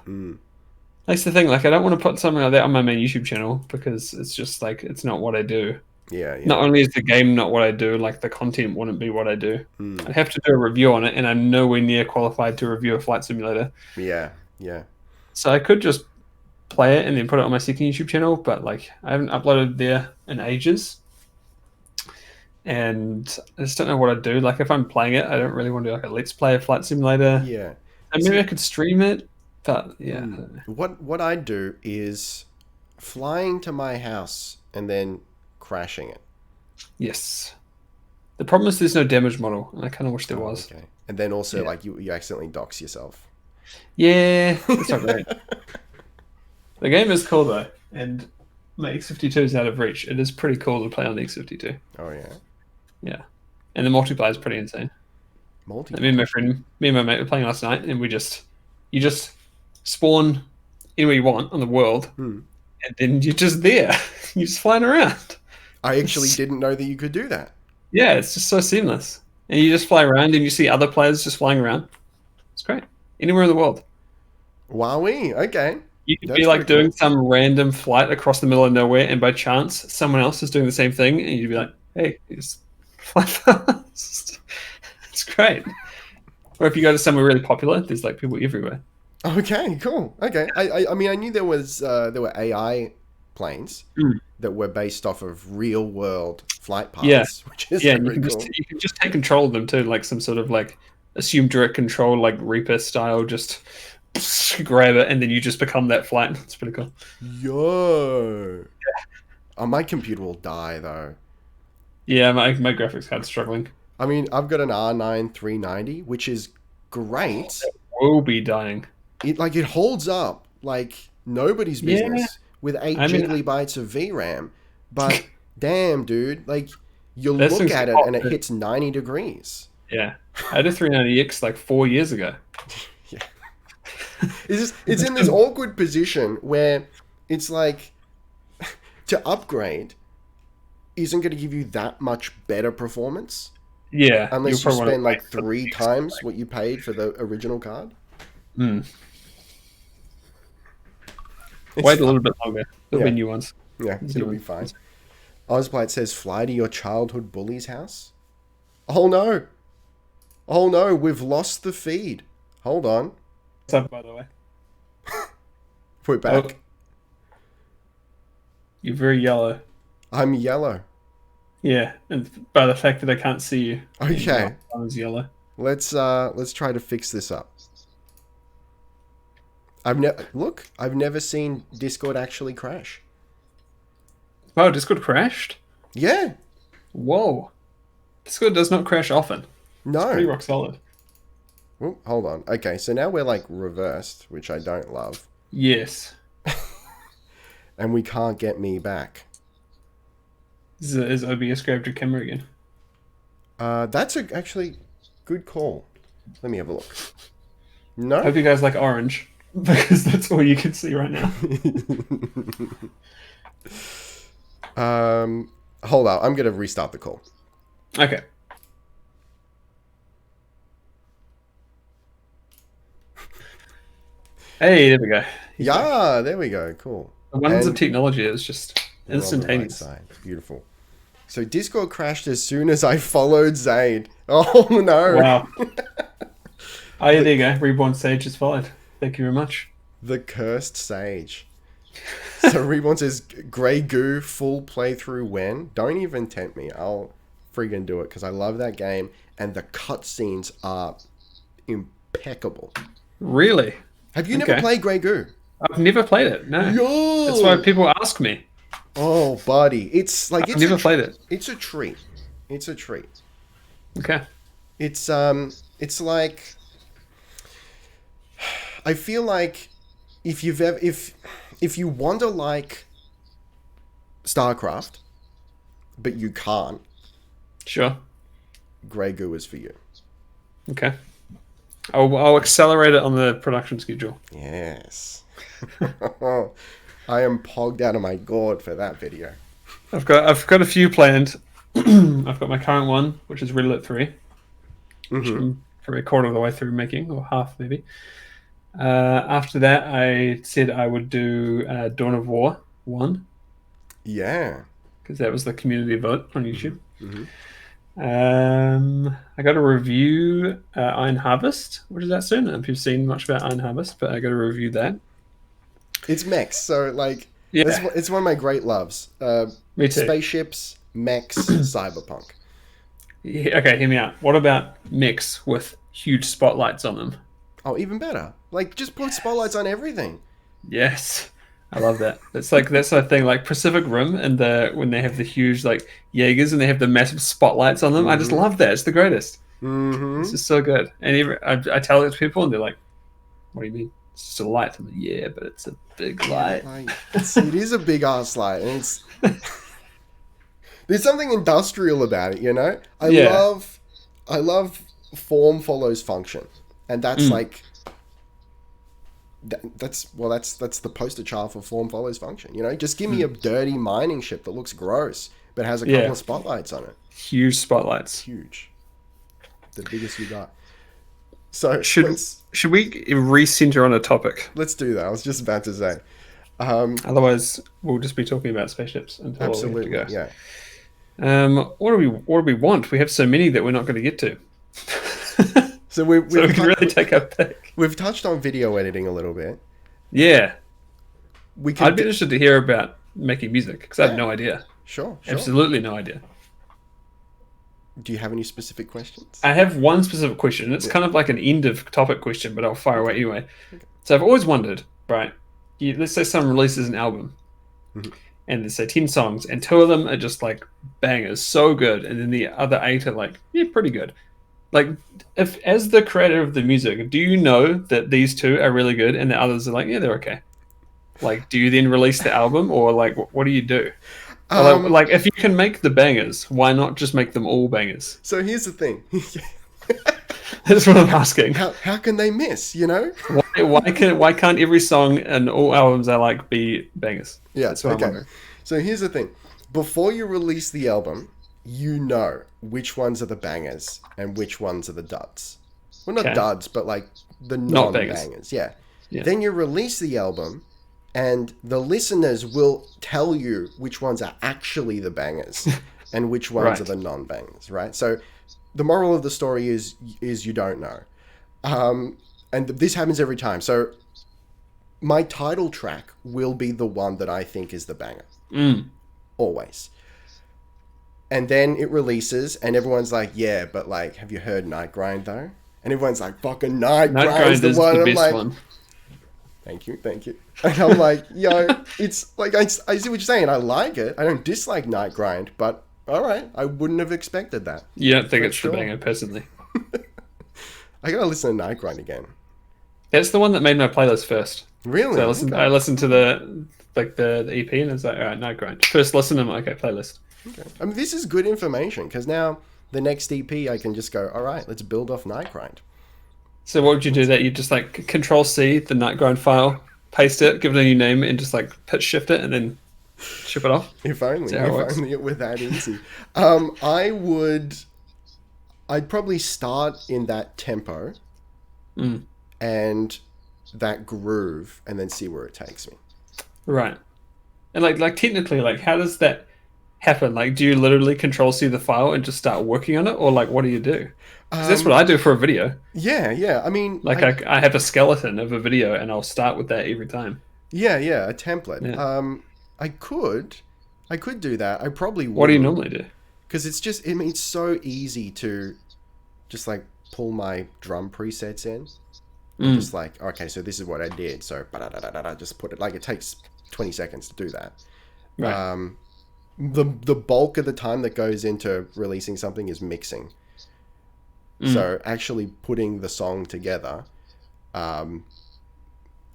That's the thing. Like, I don't want to put something like that on my main YouTube channel because it's just like it's not what I do. Yeah. Not only is the game not what I do, like the content wouldn't be what I do. I'd have to do a review on it, and I'm nowhere near qualified to review a flight simulator. Yeah. So I could just play it and then put it on my second YouTube channel, but like I haven't uploaded there in ages. And I just don't know what I'd do. Like if I'm playing it, I don't really want to do like a let's play a flight simulator. Yeah. And maybe I could stream it, but yeah. What I'd do is flying to my house and then crashing it. Yes. The problem is there's no damage model, and I kind of wish there was. Okay. And then also like you accidentally dox yourself. Yeah, it's not great. The game is cool though, and my X52 is out of reach. It is pretty cool to play on the X52. Oh yeah. Yeah, and the multiplayer is pretty insane. Me and my mate were playing last night, and you just spawn anywhere you want on the world, and then you're just there. You're just flying around. I actually didn't know that you could do that. Yeah, it's just so seamless. and you just fly around, and you see other players just flying around. It's great. Anywhere in the world. Wowee. Okay. You could be That's like pretty doing cool. some random flight across the middle of nowhere, and by chance, someone else is doing the same thing, and you'd be like, "Hey, you just fly fast." It's great. Or if you go to somewhere really popular, there's like people everywhere. Okay, cool. Okay. I mean, I knew there were AI planes Mm. that were based off of real world flight Yeah, paths, which is yeah, and very cool. you can just take control of them too, like some sort of like assume direct control, like Reaper style. Just grab it, and then you just become that flight. It's pretty cool. Yo. Oh, my computer will die though. Yeah, my graphics card's struggling. I mean, I've got an R9 390, which is great. Will be dying. It holds up like nobody's Yeah, business with 8 I mean gigabytes of VRAM. But damn, dude, like you this look thing's at it hot and it too. hits 90 degrees. Yeah, I had a 390X like 4 years ago. Yeah. It's in this awkward position where it's like to upgrade isn't going to give you that much better performance Yeah, you'll unless you probably want to spend wait like for the 3 times what you paid for the original card. Mm. It's Wait a fun. little bit longer. There'll be Yeah, new ones. yeah, There's new it'll be fine. ones. Ozblight says, "Fly to your childhood bully's house." Oh no! Oh no! We've lost the feed. Hold on, What's up, by the way? we're Oh, back. you're very yellow. I'm yellow. Yeah, and by the fact that I can't see you, your Okay, icon is yellow. let's try to fix this up. I've never seen Discord actually crash. Oh, Discord crashed? Yeah, Whoa. Discord does not crash often. It's pretty no. rock solid. Oh, hold on. Okay, so now we're like reversed, which I don't love, Yes. and we can't get me back. Is OBS grabbed your camera again? That's a actually good call. Let me have a look. I No. hope you guys like orange, because that's all you can see right now. Hold on. I'm gonna restart the call. Okay. Hey, there we go. He's back. Yeah, there we go. Cool. The wonders of And technology is just we're on the right instantaneous. side. Beautiful. So Discord crashed as soon as I followed Zade. Oh no. Wow. Oh, yeah, there you go. Reborn Sage is followed. Thank you very much. The cursed sage. So Reborn says, "Grey Goo full playthrough when? Don't even tempt me. I'll friggin' do it because I love that game and the cutscenes are impeccable." Really? Have you never Okay. played Grey Goo? I've never played it. No. That's why Yo! people ask me. Oh, buddy, it's like I've never played it. it's a treat. It's a treat. Okay. It's like I feel like if you've ever if you want to like StarCraft, but you can't, Sure. Grey Goo is for you. Okay. I'll accelerate it on the production schedule. Yes. I am pogged out of my gourd for that video. I've got a few planned. I've got my current one, which is Red Alert 3, which I'm probably a quarter of the way through making, or half maybe. After that, I said I would do Dawn of War 1, Yeah. because that was the community vote on YouTube. Mm-hmm. I got to review Iron Harvest, which is out soon. I don't know if you've seen much about Iron Harvest, but I got to review that. It's mechs, so like Yeah, it's one of my great loves. me too. Spaceships, mechs, cyberpunk. Yeah, okay, hear me out. What about mechs with huge spotlights on them? Oh, even better. Like just put spotlights on everything. Yes, I love that. It's like that's the thing, like Pacific Rim, and when they have the huge like Jaegers and they have the massive spotlights on them. I just love that. It's the greatest. Mm-hmm. It's just so good. And I tell it to people, and they're like, "What do you mean? It's just a light." I'm like, "Yeah, but it's a big light." Like it is a big ass light, and it's there's something industrial about it, you know. Yeah. I love form follows function, and that's like that's the poster child for form follows function. You know, just give me a dirty mining ship that looks gross but has a couple Yeah. of spotlights on it. Huge spotlights. Huge. The biggest you got. So Should we recenter on a topic? let's do that. I was just about to say. Otherwise, we'll just be talking about spaceships until Absolutely, we have to yeah. go. What do we want? We have so many that we're not going to get to. So we can really take our pick. We've touched on video editing a little bit. Yeah. I'd be interested to hear about making music because I have no idea. Sure. Absolutely no idea. Do you have any specific questions? I have one specific question. It's kind of like an end of topic question, but I'll fire away anyway. Okay. So I've always wondered, right? Let's say someone releases an album, and they say 10 songs, and 2 of them are just like bangers, so good, and then the other 8 are like, yeah, pretty good. Like, if as the creator of the music, do you know that these 2 are really good, and the others are like, yeah, they're okay? Like, do you then release the album, or like, what do you do? Like, if you can make the bangers, why not just make them all bangers? So here's the thing. That's what I'm asking. How can they miss? You know, why can't every song and all albums I like be bangers? Yeah, that's what I'm wondering. So here's the thing: before you release the album, you know which ones are the bangers and which ones are the duds. Well, not duds, but like the non-bangers. Yeah. Then you release the album, and the listeners will tell you which ones are actually the bangers and which ones are the non-bangers. Right. So the moral of the story is you don't know. And this happens every time. So my title track will be the one that I think is the banger. Always. And then it releases and everyone's like, yeah, but like, have you heard Night Grind though? And everyone's like, fucking Night Grind's the one. The best one. Thank you. And I'm like, yo, it's like, I see what you're saying. I like it. I don't dislike Night Grind, but all right, I wouldn't have expected that. You don't think it's the banger, personally? I gotta listen to Night Grind again. That's the one that made my playlist first. Really? So I listened to the EP and it's like, all right, Night Grind. First listen, I'm like, okay, playlist. Okay. I mean, this is good information because now the next EP I can just go, all right, let's build off Night Grind. So what would you do? That you just like Control C the Night Grind file, paste it, give it a new name, and just like pitch shift it, and then ship it off. If only it were that easy. I'd probably start in that tempo and that groove, and then see where it takes me. Right. And like technically, like how does that happen? Like, do you literally Control C the file and just start working on it, or like what do you do? Because that's what I do for a video. Yeah. I mean, like I have a skeleton of a video, and I'll start with that every time. Yeah, a template. Yeah. I could do that. I probably would. What do you normally do? Because it's so easy to just like pull my drum presets in. Just like, okay, so this is what I did. So just put it, like it takes 20 seconds to do that. Right. The bulk of the time that goes into releasing something is mixing. So actually putting the song together, I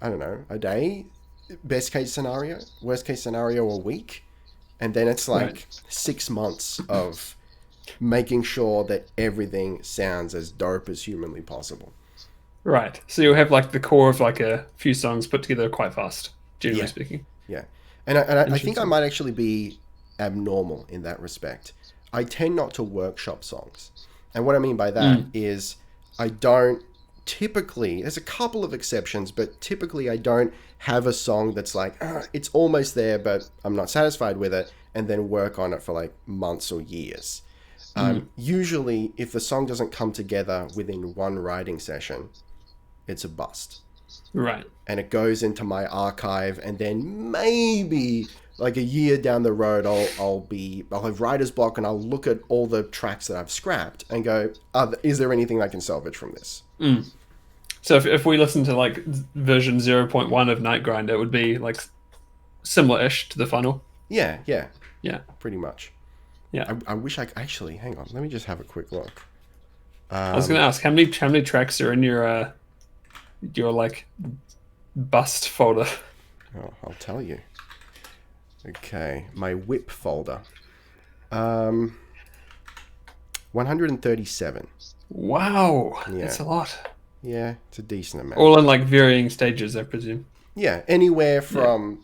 don't know, a day, best case scenario, worst case scenario, a week. And then it's like 6 months of making sure that everything sounds as dope as humanly possible. Right. So you'll have like the core of like a few songs put together quite fast, generally speaking. Yeah. And I think I might actually be abnormal in that respect. I tend not to workshop songs. And what I mean by that is I don't typically, there's a couple of exceptions, but typically I don't have a song that's like, it's almost there, but I'm not satisfied with it, and then work on it for like months or years. Usually, if the song doesn't come together within one writing session, it's a bust. Right. And it goes into my archive, and then maybe like a year down the road, I'll have writer's block, and I'll look at all the tracks that I've scrapped and go, is there anything I can salvage from this? So if we listen to like version 0.1 of Night Grind, it would be like similar-ish to the final. Yeah, pretty much. Yeah. I wish I actually, hang on, let me just have a quick look. I was going to ask how many tracks are in your like bust folder. Oh, I'll tell you. Okay, my whip folder. 137. Wow, that's a lot. Yeah, it's a decent amount. All in like varying stages, I presume. Yeah, anywhere from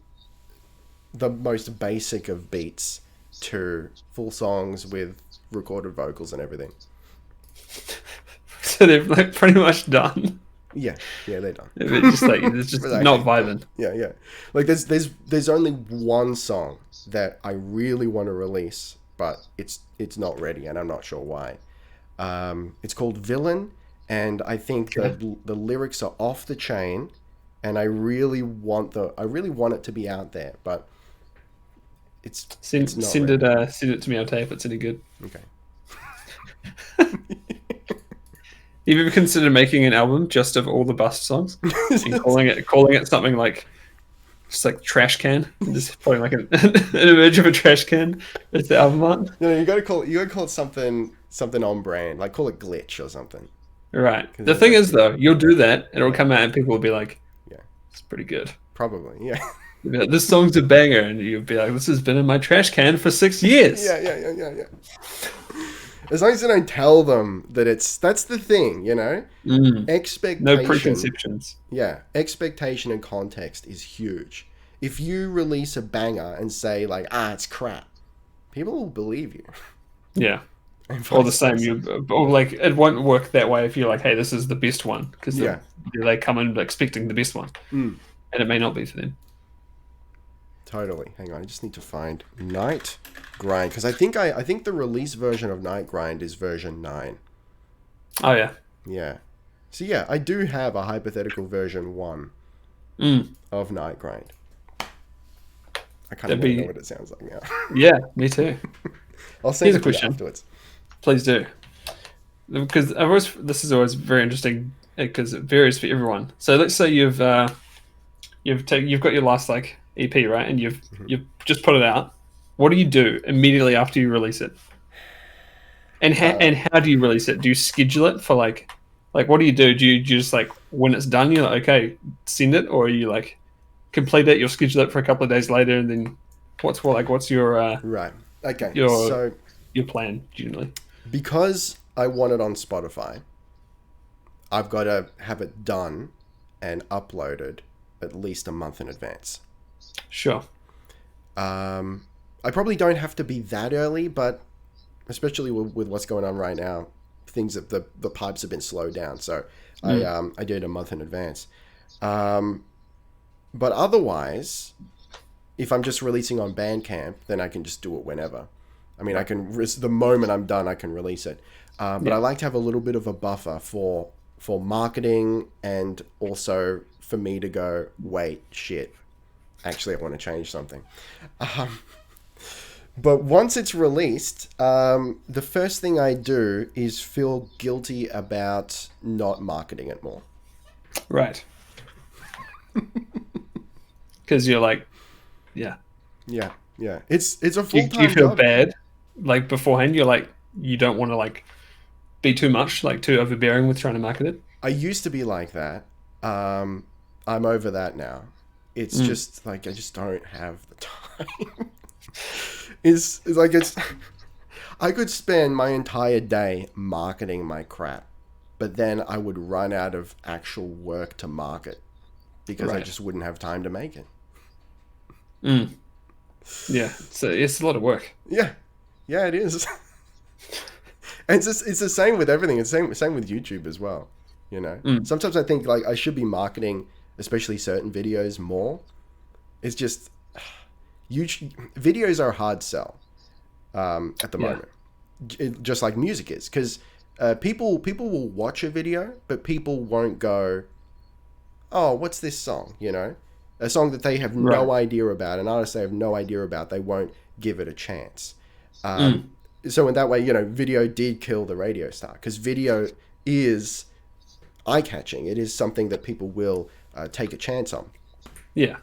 the most basic of beats to full songs with recorded vocals and everything. So they're like pretty much done. Yeah, they're done. It's just like it's just not vibing. Yeah. Like there's only one song that I really want to release, but it's not ready, and I'm not sure why. It's called Villain, and I think the lyrics are off the chain, and I really want it to be out there, but it's send not send ready. it send it to me on tape. It's any good. Okay. Have you ever considered making an album just of all the Bust songs and calling it something like just like trash can, and just putting like an image of a trash can as the album art? No, you gotta call it something on brand, like call it Glitch or something. Right. The thing is, though, you'll do that, and it'll come out, and people will be like, Yeah, "It's pretty good." probably. Yeah. You'll be like, this song's a banger, and you'll be like, "This has been in my trash can for 6 years." Yeah. As long as I don't tell them that that's the thing, expectation. No preconceptions. Yeah, expectation and context is huge. If you release a banger and say like, it's crap, people will believe you. Yeah. Or the same, or like it won't work that way if you're like, "Hey, this is the best one," because they come in expecting the best one, and it may not be for them. Totally. Hang on, I just need to find Night Grind, because I think the release version of Night Grind is version 9. Oh yeah. Yeah. So yeah, I do have a hypothetical version 1 of Night Grind. I kind of want to know what it sounds like now. Yeah, me too. I'll send Here's it a to you question. afterwards. Please do, because this is always very interesting because it varies for everyone. So let's say you've got your last like EP, right, and you've just put it out. What do you do immediately after you release it? And how do you release it? Do you schedule it for like what do you do? Do you just like when it's done, you're like, okay, send it, or you like complete it, you'll schedule it for a couple of days later, and then what's your Right. Okay. your plan generally? Because I want it on Spotify, I've got to have it done and uploaded at least a month in advance. Sure. I probably don't have to be that early, but especially with what's going on right now, things that the pipes have been slowed down. So I did a month in advance. But otherwise, if I'm just releasing on Bandcamp, then I can just do it whenever. I mean, I can the moment I'm done, I can release it. But I like to have a little bit of a buffer for marketing, and also for me to go, wait, shit. Actually, I want to change something. But once it's released, the first thing I do is feel guilty about not marketing it more. Right. Because you're like, yeah. It's a full-time Do you feel job. bad, like beforehand? You're like, you don't want to like be too much, like too overbearing with trying to market it. I used to be like that. I'm over that now. It's just like I just don't have the time. It's like I could spend my entire day marketing my crap, but then I would run out of actual work to market because I just wouldn't have time to make it. Yeah, it's a lot of work. Yeah, it is. And it's the same with everything. It's the same with YouTube as well. Sometimes I think like I should be marketing, especially certain videos, more. It's just YouTube videos are a hard sell at the moment, just like music is, because people will watch a video, but people won't go, "Oh, what's this song?" A song that they have no idea about, an artist they have no idea about. They won't give it a chance. So in that way, video did kill the radio star, because video is eye-catching. It is something that people will take a chance on. Yeah.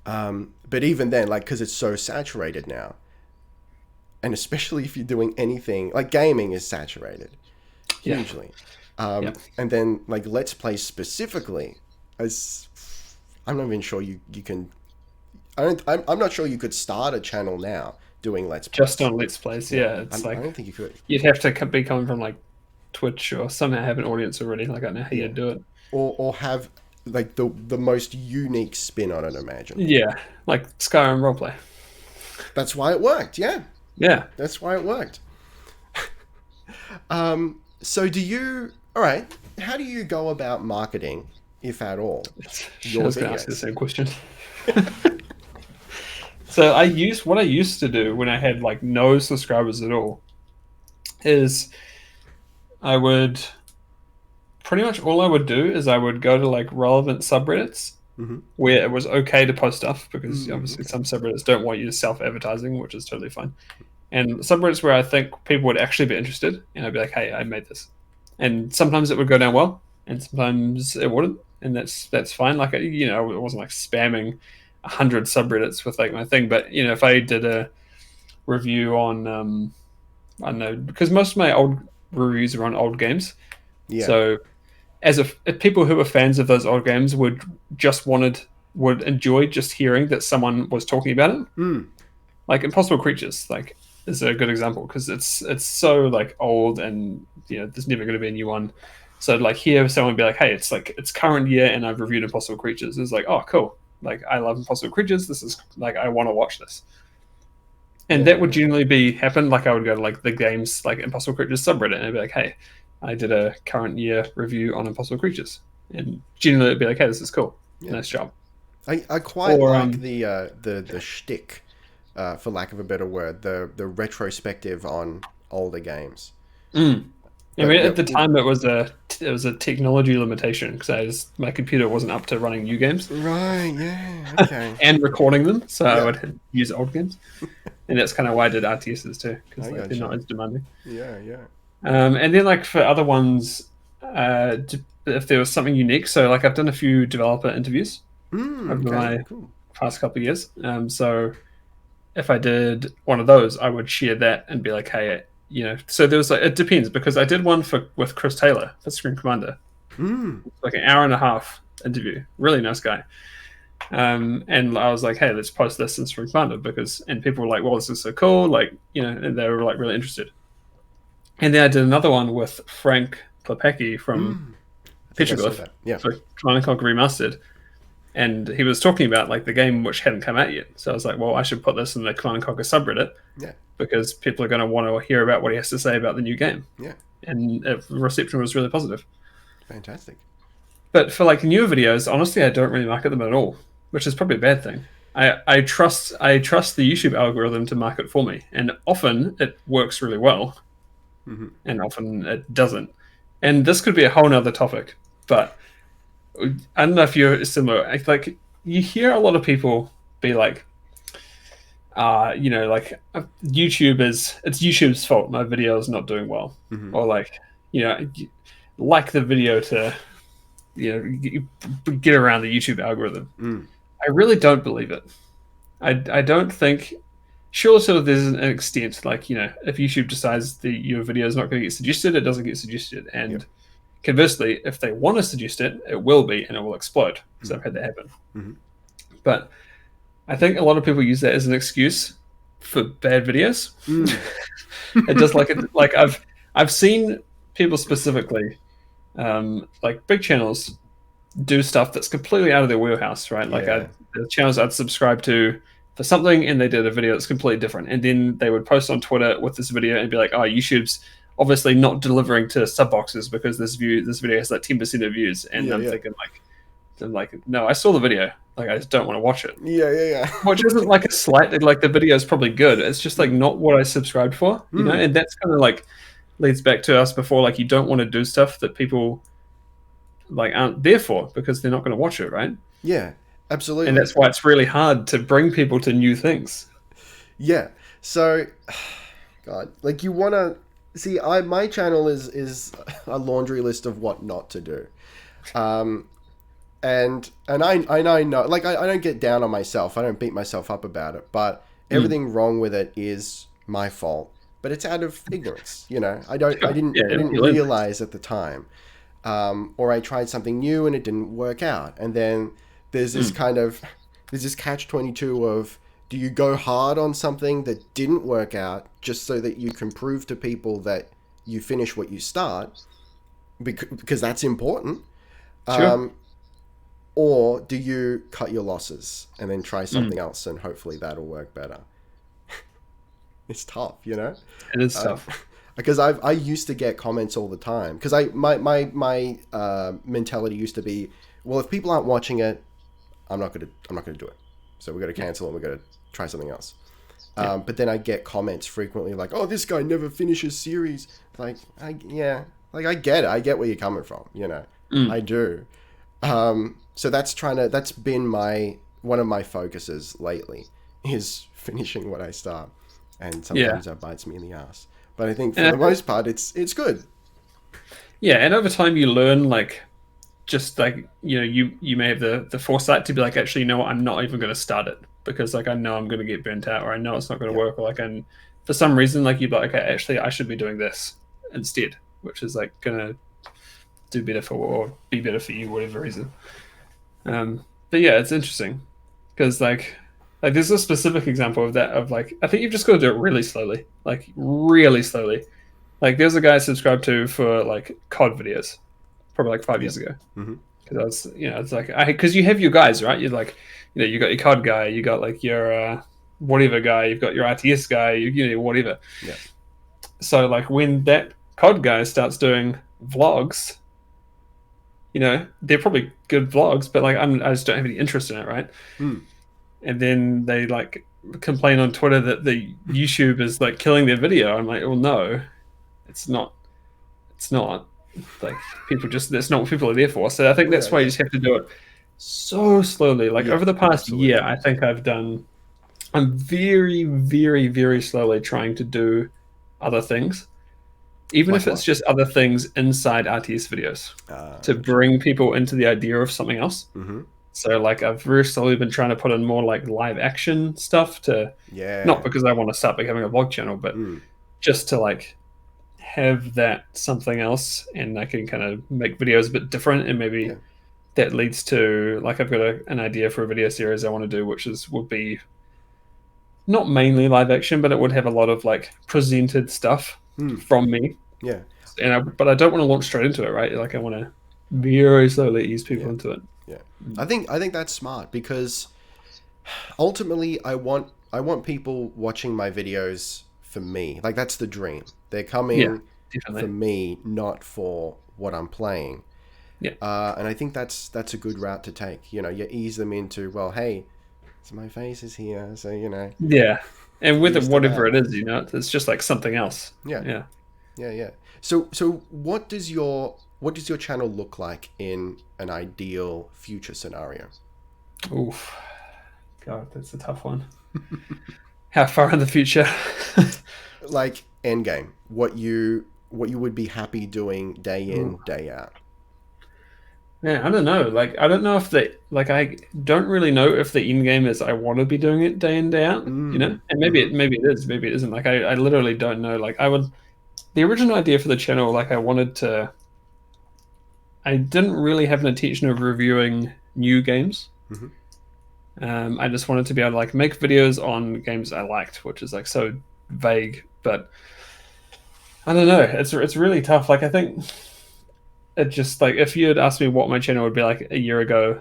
But even then, like, because it's so saturated now, and especially if you're doing anything like gaming is saturated hugely. And then like Let's Play specifically, as I'm not even sure you can. I'm not sure you could start a channel now doing Let's Plays. Just on Let's Plays, I don't think you could. You'd have to be coming from like Twitch or somehow have an audience already. Like I don't know how you'd do it. Or have like the most unique spin on it, imagine. Yeah, like Skyrim roleplay. That's why it worked. Yeah. Yeah. That's why it worked. So do you All right. How do you go about marketing, if at all, I your was going to ask you the videos? same question. So what I used to do when I had like no subscribers at all is I would pretty much all I would do is I would go to like relevant subreddits Mm-hmm. where it was okay to post stuff because Mm, obviously okay. some subreddits don't want you self-advertising, which is totally fine. And subreddits where I think people would actually be interested, and I'd be like, "Hey, I made this," and sometimes it would go down well, and sometimes it wouldn't, and that's fine. Like it wasn't like spamming 100 subreddits with like my thing, but if I did a review on I don't know because most of my old reviews are on old games, Yeah. so as if people who were fans of those old games would enjoy just hearing that someone was talking about it, Mm. like Impossible Creatures, like is a good example because it's so like old and there's never going to be a new one. So like hear someone be like, hey, it's like it's current year and I've reviewed Impossible Creatures. It's like, oh cool, like I love Impossible Creatures. This is like I want to watch this, and Yeah. that would Yeah. generally be happen. Like I would go to like the games like Impossible Creatures subreddit and I'd be like, hey, I did a current year review on Impossible Creatures, and generally it'd be like, hey, this is cool, Yeah. nice job. I quite Or like the shtick, for lack of a better word, the retrospective on older games. mm, I But mean, yeah. at the time it was a technology limitation because my computer wasn't up to running new games Right. Yeah. Okay. and recording them, so I Yeah. would use old games, and that's kind of why I did RTSs too because I like they're not gotcha. as demanding. Yeah. Yeah. And then like for other ones, if there was something unique, so like I've done a few developer interviews Mm, over okay. my Cool. past couple of years. So if I did one of those, I would share that and be like, hey, So there was like it depends because I did one for with Chris Taylor for Screen Commander, Mm. like an hour and a half interview. Really nice guy. And I was like, hey, let's post this in Screen Commander and people were like, well, this is so cool, like and they were like really interested. And then I did another one with Frank Klepacki from Mm. I think I saw Petroglyph that. Yeah. for Command and Conquer Remastered, and he was talking about like the game which hadn't come out yet. So I was like, well, I should put this in the Command and Conquer subreddit Yeah. because people are going to want to hear about what he has to say about the new game. Yeah. And the reception was really positive. Fantastic. But for like newer videos, honestly, I don't really market them at all, which is probably a bad thing. I trust the YouTube algorithm to market for me, and often it works really well, Mm-hmm. and often it doesn't. And this could be a whole nother topic, but I don't know if you're similar. Like you hear a lot of people be like, it's YouTube's fault. My video is not doing well, Mm-hmm. or like, like the video to, get around the YouTube algorithm. Mm. I really don't believe it. I don't think. Sure, so there's an extent, like if YouTube decides that your video is not going to get suggested, it doesn't get suggested, Yep. and conversely, if they want to suggest it, it will be, and it will explode. Because Mm. I've had that happen. Mm-hmm. But I think a lot of people use that as an excuse for bad videos. Mm. It does like I've seen people specifically, like big channels, do stuff that's completely out of their wheelhouse, right? Like Yeah. the channels I'd subscribe to for something, and they did a video that's completely different, and then they would post on Twitter with this video and be like, "Oh, YouTube's obviously not delivering to sub boxes because this video has like 10% of views," and Yeah. I'm Yeah. thinking like, no, I saw the video, like I just don't want to watch it. Yeah. Yeah. Which isn't like a slight, like the video is probably good. It's just like Yeah. not what I subscribed for, Mm. and that's kind of like leads back to us before, like you don't want to do stuff that people like aren't there for because they're not going to watch it, right? Yeah. And Absolutely. that's why it's really hard to bring people to new things. Yeah. So, God, like you want to see, my channel is a laundry list of what not to do. Um, and I know, like I don't get down on myself. I don't beat myself up about it, but Mm. everything wrong with it is my fault. But it's out of ignorance, I Sure. Yeah, I didn't you learn realize at the time, or I tried something new and it didn't work out. And then there's this things. kind of there's this catch-22 of, do you go hard on something that didn't work out just so that you can prove to people that you finish what you start, because that's important, Sure. or do you cut your losses and then try Mm. something else and hopefully that'll work better? It's tough. It is Um, tough. Because I used to get comments all the time. Because my mentality used to be, well, if people aren't watching it, I'm not gonna do it. So we got to cancel and we got to try something else. Yeah. But then I get comments frequently like, "Oh, this guy never finishes series." Like, yeah, like I get it. I get where you're coming from. I do. So that's been one of my focuses lately is finishing what I start, and Yeah. sometimes that bites me in the ass. But I think for And the most part, it's good. yeah, and over time you learn like just like you may have the foresight to be like, actually, you know what, I'm not even going to start it because like I know I'm going to get burnt out, or I know it's not going to Yep. work, or like I'm for some reason like you'd be like, okay, actually I should be doing this instead, which is like gonna do better for or be better for you, whatever reason. But yeah, it's interesting because like there's a specific example of that of like I think you've just got to do it really slowly, like really slowly. Like there's a guy I subscribed to for like COD videos, probably like 5 years Yep. ago. Mm-hmm. Because I was, it's like because you have your guys, right? You're like, you got your COD guy, you got like your whatever guy, you've got your RTS guy, whatever. Yeah. So like when that COD guy starts doing vlogs, they're probably good vlogs, but like I just don't have any interest in it, right? Mm. And then they like complain on Twitter that the YouTube is like killing their video. I'm like, well, no, it's not. It's not. Like people just that's not what people are there for. So I think Yeah. that's why you Yeah. just have to do it so slowly. Like Yeah. over the past year, Absolutely. I think I'm very, very, very slowly trying to do other things, even Like if it's what? just other things inside RTS videos to Gotcha. bring people into the idea of something else. Mm-hmm. So like I've very slowly been trying to put in more like live action stuff to not Yeah. because I want to start becoming a vlog channel, but Mm. just to like have that something else and I can kind of make videos a bit different and Yeah. maybe that leads to like I've got an idea for a video series I want to do which would be not mainly live action but it would have a lot of like presented stuff Mm. from me Yeah. but I don't want to launch straight into it, right? Like I want to very slowly ease people Yeah. into it. Yeah. I think that's smart because ultimately I want people watching my videos for me. Like that's the dream. They're Yeah, coming for definitely. me, not for what I'm playing. Yeah. And I think that's a good route to take. You ease them into, well, hey, so my face is here, so Yeah. And get with it, used to whatever that. it is, it's just like something else. Yeah, Yeah. yeah, yeah. So what does your channel look like in an ideal future scenario? Oof. God, that's a tough one. How far in the future? Like end game, what you would be happy doing day Ooh. in, day out. Man, I don't know. Like, I don't know if I don't really know if the end game is I want to be doing it day in, day out, Mm. And Mm-hmm. maybe it is, maybe it isn't. Like, I literally don't know. Like, the original idea for the channel, like, I didn't really have an intention of reviewing new games. Mm-hmm. I just wanted to be able to, like, make videos on games I liked, which is, like, so vague. But I don't know. It's really tough. Like, I think it just, like, if you had asked me what my channel would be like a year ago,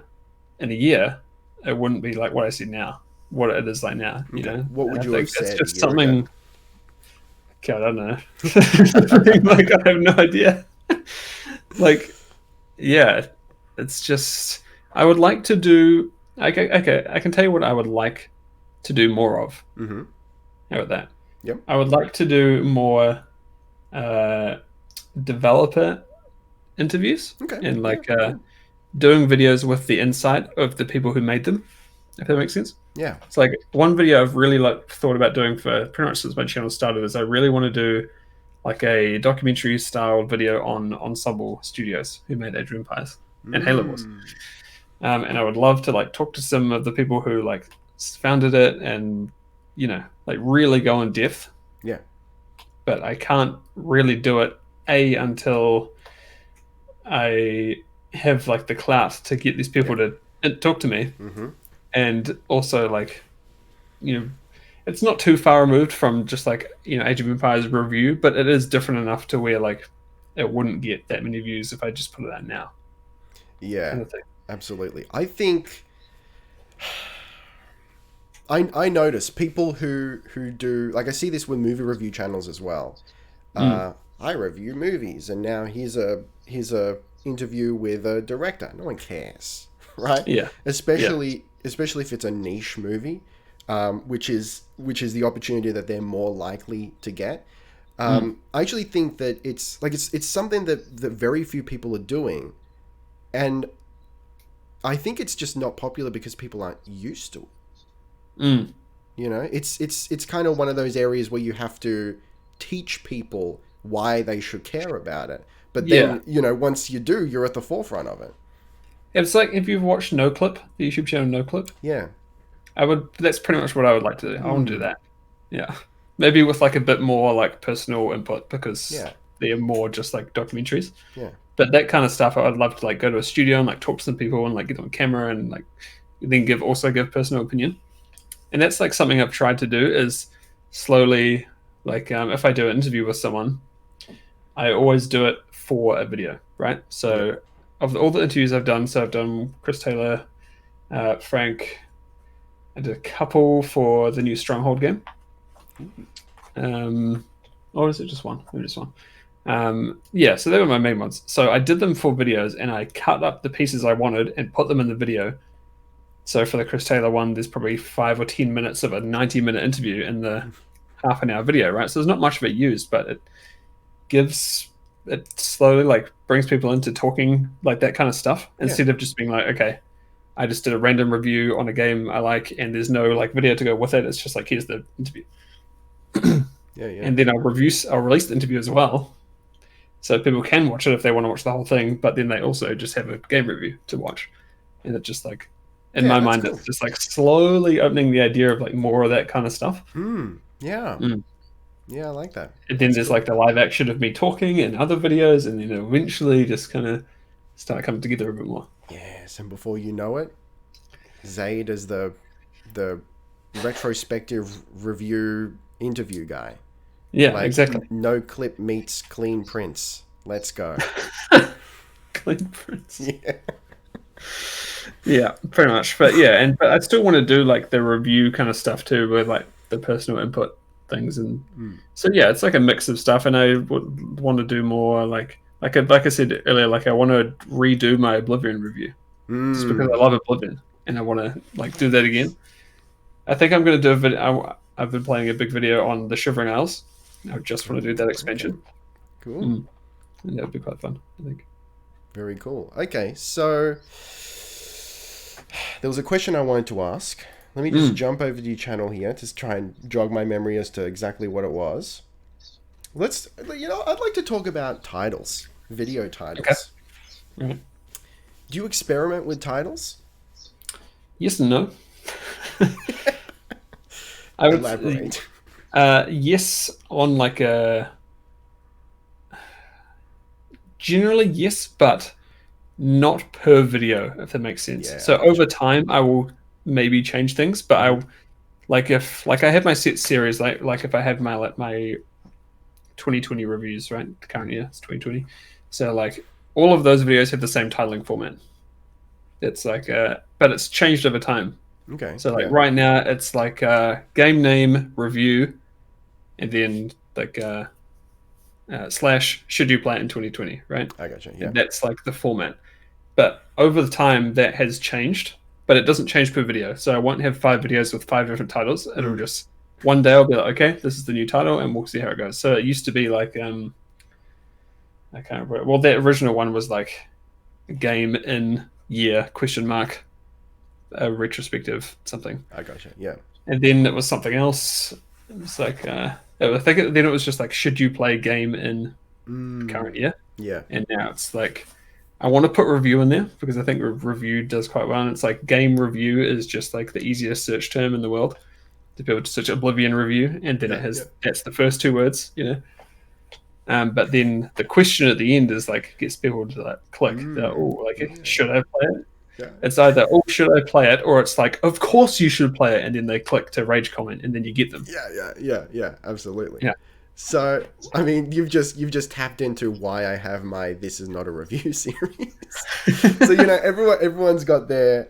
in a year, it wouldn't be like what I see now, what it is like now, Okay. What And would I you have think it's said a just year ago? something. God, I don't know. Like I have no idea. Like, yeah, it's just I would like to do. Okay, I can tell you what I would like to do more of. Mm-hmm. How about that? Yep. I would like to do more uh, developer interviews Okay. and Yeah. like Good. doing videos with the insight of the people who made them. If that makes sense. Yeah. It's like one video I've really like thought about doing for pretty much since my channel started is I really want to do like a documentary style video on Ensemble Studios who made Age of Empires and Halo Wars. Mm. And I would love to like talk to some of the people who like founded it and like really go in depth. Yeah. But I can't really do it until I have like the clout to get these Yeah. people to talk to me, Mm-hmm. and also like you know it's not too far removed from just like Age of Empires review, but it is different enough to where like it wouldn't get that many views if I just put it out now, Yeah. kind of thing. Absolutely. I think I notice people who do, like, I see this with movie review channels as well. Mm. I review movies, and now here's a interview with a director. No one cares, right? Yeah. Yeah. Especially if it's a niche movie, which is the opportunity that they're more likely to get. Mm. I actually think that it's something that very few people are doing, and I think it's just not popular because people aren't used to it. Mm. It's kind of one of those areas where you have to teach people why they should care about it. But Yeah. then, once you do, you're at the forefront of it. It's like if you've watched No Clip, the YouTube channel No Clip, Yeah. I would. That's pretty much what I would like to do. I want to do Mm. that. Yeah. Maybe with like a bit more like personal input because Yeah. they're more just like documentaries. Yeah. But that kind of stuff, I'd love to like go to a studio and like talk to some people and like get on camera and like then give personal opinion. And that's like something I've tried to do is slowly like if I do an interview with someone, I always do it for a video, right? Yeah. So of all the interviews I've done, so I've done Chris Taylor, Frank. I did a couple for the new Stronghold game. Or is it just one? Maybe just one. Yeah, so they were my main ones. So I did them for videos and I cut up the pieces I wanted and put them in the video. So for the Chris Taylor one, there's probably 5 or 10 minutes of a 90-minute interview in the half an hour video, right? So there's not much of it used, but it slowly like brings people into talking like that kind of stuff instead of just being like, okay, I just did a random review on a game I like and there's no like video to go with it. It's just like, here's the interview. Yeah. Yeah. And then I'll release the interview as well. So people can watch it if they want to watch the whole thing, but then they also just have a game review to watch. And it just like, in Yeah, my that's mind, cool. it's just like slowly opening the idea of like more of that kind of stuff. Yeah. Mm. Yeah, I like that. And then That's there's cool. like the live action of me talking and other videos, and then eventually just kind of start coming together a bit more. Yes, and before you know it, Zade is the retrospective review interview guy. Yeah, Like exactly. no clip meets clean prints. Let's go. Clean prints. Yeah. Yeah, pretty much. But yeah, but I still want to do like the review kind of stuff too, with like the personal input things, and so yeah, it's like a mix of stuff. And I would want to do more like I said earlier, like I want to redo my Oblivion review just because I love Oblivion and I want to like do that again. I think I'm going to do a video. I've been playing a big video on the Shivering Isles. I just want to do that expansion. Okay. Cool. And that would be quite fun, I think. Very cool. Okay, so there was a question I wanted to ask. Let me just jump over to your channel here to try and jog my memory as to exactly what it was. I'd like to talk about titles, video titles. Okay. Right. Do you experiment with titles? Yes and no. I would Elaborate. yes, on like a generally yes, but not per video, if that makes sense. Yeah, So I gotcha. over time, I will maybe change things, but I like if like I have my set series, like if I had my 2020 reviews, right? The current year, it's 2020. So like all of those videos have the same titling format. It's like but it's changed over time. Okay. So like Yeah. right now it's like game name review, and then like slash should you play it in 2020, right? I gotcha. Yeah. And that's like the format. But over the time that has changed, but it doesn't change per video. So I won't have 5 videos with 5 different titles. It'll just one day I'll be like, okay, this is the new title, and we'll see how it goes. So it used to be like I can't remember. Well, that original one was like game in year question mark a retrospective something, I gotcha. Yeah. and then it was something else. It was like I think then it was just like should you play game in current year, Yeah. and now it's like I want to put review in there because I think review does quite well, and it's like game review is just like the easiest search term in the world to be able to search Oblivion review, and then it has that's the first 2 words, but then the question at the end is like gets people to like click. Should I play it? Yeah. It's either should I play it, or it's like of course you should play it, and then they click to rage comment, and then you get them. Yeah. Absolutely. Yeah. So, I mean, you've just tapped into why I have my "This is not a review" series. So everyone's got their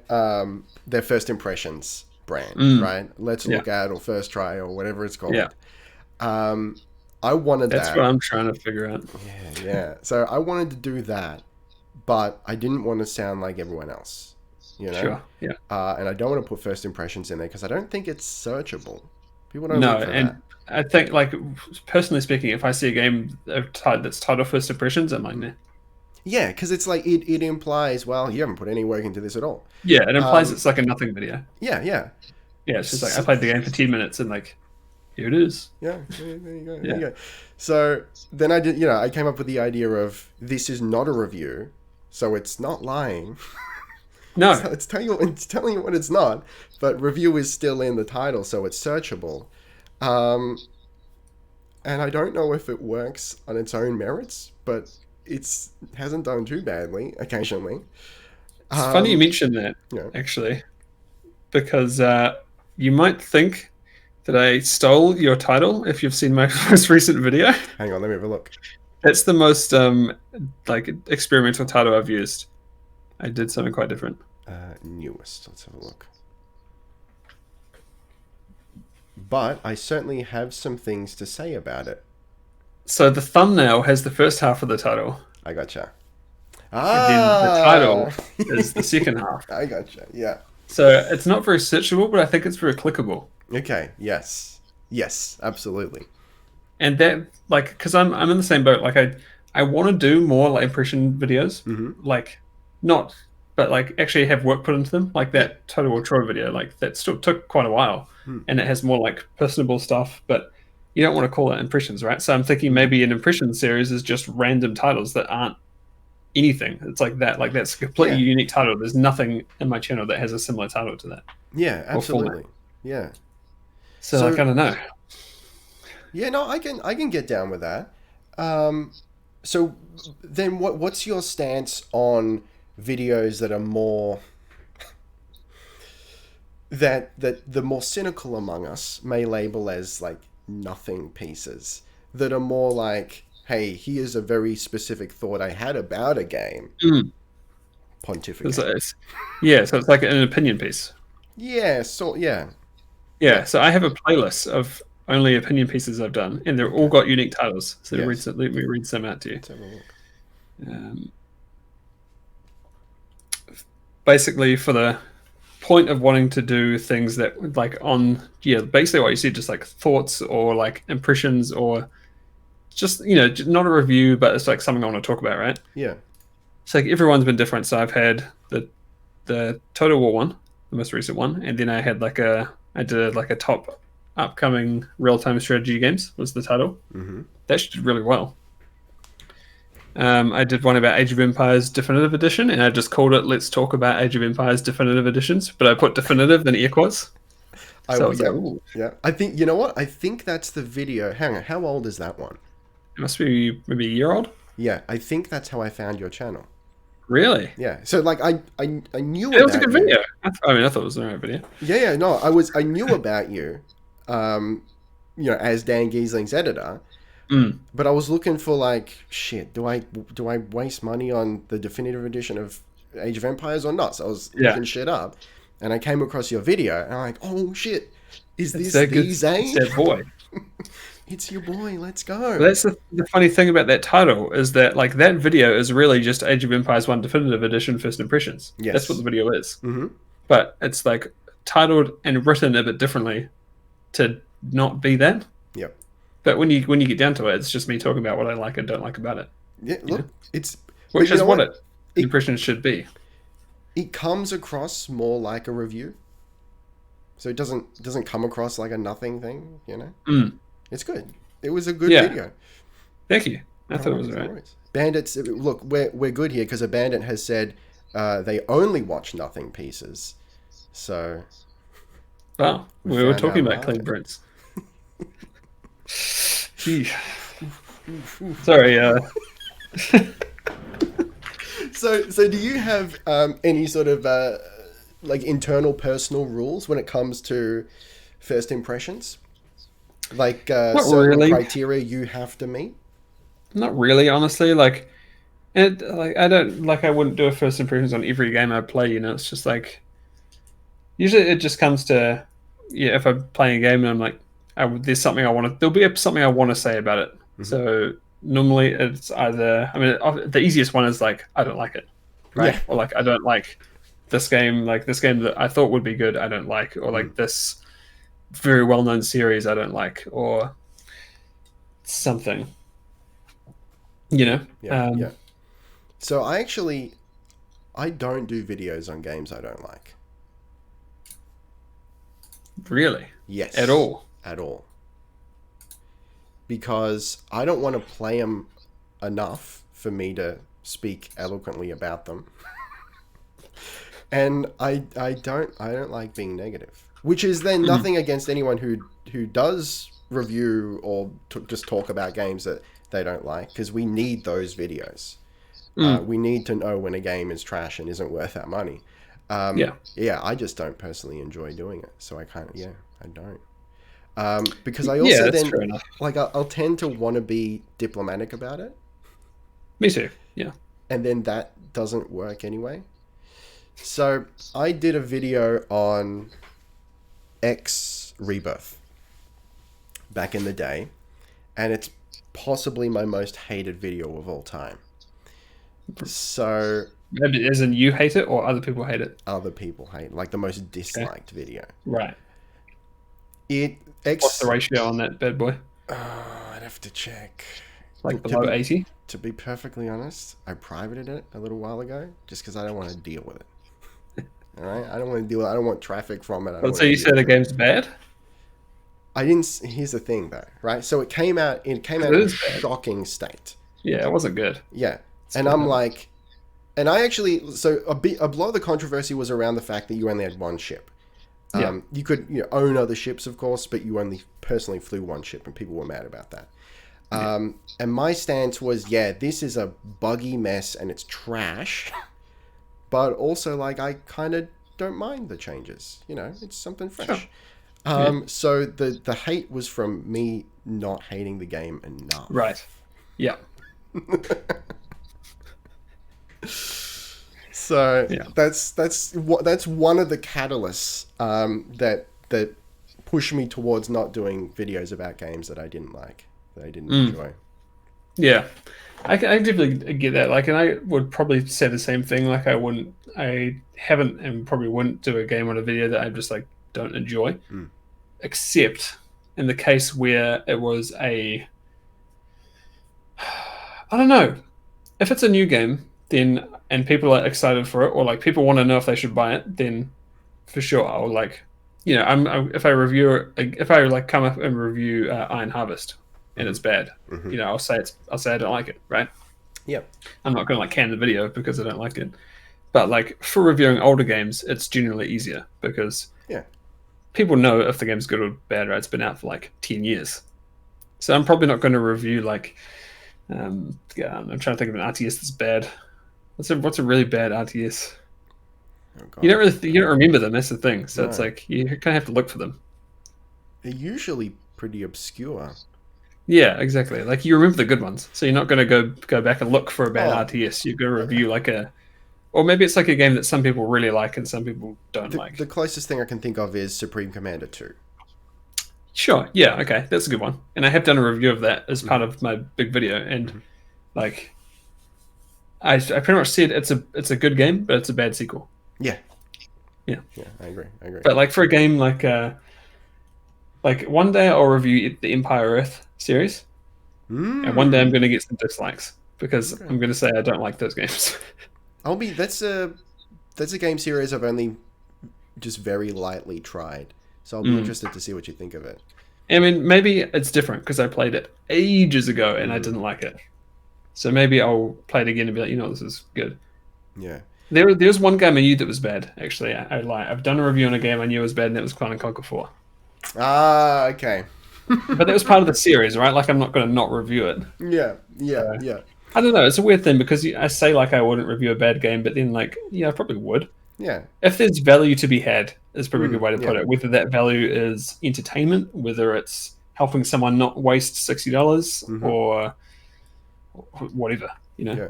first impressions brand, right? Let's look at or first try or whatever it's called. Yeah. I wanted That's that. what I'm trying to figure out. Yeah. So I wanted to do that, but I didn't want to sound like everyone else, you know? Sure. Yeah. And I don't want to put first impressions in there because I don't think it's searchable. People don't No, look for that. and I think, like, personally speaking, if I see a game that's titled First Impressions, I'm like, nah. Yeah, because it's like it implies, well, you haven't put any work into this at all. Yeah, it implies Um, it's like a nothing video. yeah. Yeah, it's just like I played the game for 10 minutes and like, here it is. Yeah, there you go. There Yeah. you go. So then I did, I came up with the idea of this is not a review, so it's not lying. No. So it's telling you what it's not, but review is still in the title, so it's searchable. Um, and I don't know if it works on its own merits, but it's hasn't done too badly occasionally. It's funny you Um, mentioned that, yeah. actually, because you might think that I stole your title if you've seen my most recent video. Hang on, let me have a look. That's the most like experimental title I've used. I did something quite different. Newest. Let's have a look. But I certainly have some things to say about it. So the thumbnail has the first half of the title, I gotcha. and then the title Ah! is the second half. I gotcha. Yeah. So it's not very searchable, but I think it's very clickable. Okay. Yes. Yes. Absolutely. And that, like, because I'm in the same boat. Like, I want to do more like impression videos, like not, but like actually have work put into them. Like that Total War Troy video, like that still took quite a while, and it has more like personable stuff. But you don't want to call it impressions, right? So I'm thinking maybe an impression series is just random titles that aren't anything. It's like that. Like that's a completely Yeah. unique title. There's nothing in my channel that has a similar title to that Yeah. or format. Absolutely. Yeah. So like I don't know. Yeah. No, I can get down with that. So then, what's your stance on videos that are more that the more cynical among us may label as like nothing pieces that are more like, hey, here's a very specific thought I had about a game. Pontificate. So it's like an opinion piece. Yeah, so yeah. Yeah, so I have a playlist of only opinion pieces I've done, and they're all got unique titles. So Yes. let me read some out to you. Let's have a look. Um, Basically, for the point of wanting to do things that, like, basically what you said, just like thoughts or like impressions or just, not a review, but it's like something I want to talk about, right? Yeah. So like everyone's been different. So I've had the Total War one, the most recent one, and then I did like a top upcoming real time strategy games was the title. That did really well. I did one about Age of Empires Definitive Edition, and I just called it "Let's Talk About Age of Empires Definitive Editions," but I put "definitive" in air quotes. So I was like, ooh. Yeah. I think you know what? I think that's the video. Hang on, how old is that one? It must be maybe a year old. Yeah, I think that's how I found your channel. Really? Yeah. So like I knew It was a about good you. video. I thought it was the right video. Yeah, no, I knew about you, as Dan Giesling's editor, but I was looking for like, shit, do I waste money on the definitive edition of Age of Empires or not? So I was looking shit up, and I came across your video, and I'm like, oh shit, is this the Zade? It's that boy. It's your boy. Let's go. Well, that's the funny thing about that title is that like that video is really just Age of Empires 1 Definitive Edition First Impressions. Yes. That's what the video is. But it's like titled and written a bit differently to not be that. Yep. But when you get down to it, it's just me talking about what I like and don't like about it. Yeah. Look, it's which is what impressions should be. It comes across more like a review, so it doesn't come across like a nothing thing. It's good. It was a good video. Thank you. I thought it was right. Bandits, look, we're good here because a bandit has said they only watch nothing pieces. So, wow, we were talking about clean prints. Gee. Sorry. So do you have any sort of like internal personal rules when it comes to first impressions? Like certain criteria you have to meet? Not really, honestly. Like I wouldn't do a first impressions on every game I play. It's just like usually it just comes to if I'm playing a game and I'm like, there's something I want to. There'll be something I want to say about it. Mm-hmm. So normally it's either. I mean, the easiest one is like I don't like it, right? Yeah. Or like I don't like this game. Like this game that I thought would be good, I don't like. Or like this very well known series, I don't like. Or something. Yeah. Yeah. So I don't do videos on games I don't like. Really? Yes. At all? At all. Because I don't want to play them enough for me to speak eloquently about them. And I don't like being negative. Which is then nothing against anyone who does review or just talk about games that they don't like, because we need those videos. We need to know when a game is trash and isn't worth our money. Yeah, I just don't personally enjoy doing it, so I don't. Because I also then like I'll tend to want to be diplomatic about it. Me too. Yeah. And then that doesn't work anyway. So I did a video on X Rebirth back in the day, and it's possibly my most hated video of all time. So, as in you hate it or other people hate it? Other people hate, like the most disliked video. Right. What's the ratio on that bad boy? I'd have to check. Like below 80? To be perfectly honest, I privated it a little while ago just because I don't want to deal with it. All right? I don't want to deal with it. I don't want traffic from it. So you said the game's bad? I didn't. Here's the thing, though, right? So it came out in a shocking state. Yeah, it wasn't good. Yeah. And I'm like, and I actually, so a lot of the controversy was around the fact that you only had one ship. You could own other ships, of course, but you only personally flew one ship, and people were mad about that. And my stance was, this is a buggy mess and it's trash, but also like I kind of don't mind the changes. It's something fresh. Sure. So the hate was from me not hating the game enough. Right. Yeah. So that's one of the catalysts that pushed me towards not doing videos about games that I didn't like, that I didn't enjoy. Yeah, I definitely get that. Like, and I would probably say the same thing. Like, I haven't and probably wouldn't do a game on a video that I just like don't enjoy, except in the case where it was I don't know, if it's a new game, then and people are excited for it, or like people want to know if they should buy it, then for sure I'll like, if I like come up and review Iron Harvest and it's bad, I'll say I don't like it, right? Yeah. I'm not going to like can the video because I don't like it, but like for reviewing older games, it's generally easier because people know if the game's good or bad, right? It's been out for like 10 years, so I'm probably not going to review like. I'm trying to think of an RTS that's bad. What's a really bad RTS? Oh, you don't remember them. That's the thing. So it's like you kind of have to look for them. They're usually pretty obscure. Yeah, exactly. Like you remember the good ones, so you're not going to go back and look for a bad RTS. You're going to review like or maybe it's like a game that some people really like and some people don't like. The closest thing I can think of is Supreme Commander 2. Sure. Yeah. Okay. That's a good one. And I have done a review of that as part of my big video. And like, I pretty much said it's a good game, but it's a bad sequel. Yeah. Yeah. Yeah. I agree. But like for a game like one day I'll review the Empire Earth series, and one day I'm going to get some dislikes because I'm going to say I don't like those games. That's a game series I've only just very lightly tried. So I'll be interested to see what you think of it. I mean, maybe it's different because I played it ages ago and I didn't like it. So maybe I'll play it again and be like, this is good. Yeah. There's one game I knew that was bad, actually. I lie. I've done a review on a game I knew was bad, and that was Command & Conquer 4. Ah, okay. But that was part of the series, right? Like, I'm not going to not review it. Yeah. I don't know. It's a weird thing because I say, like, I wouldn't review a bad game, but then, like, I probably would. Yeah. If there's value to be had, is probably a good way to put it. Whether that value is entertainment, whether it's helping someone not waste $60 or whatever, Yeah.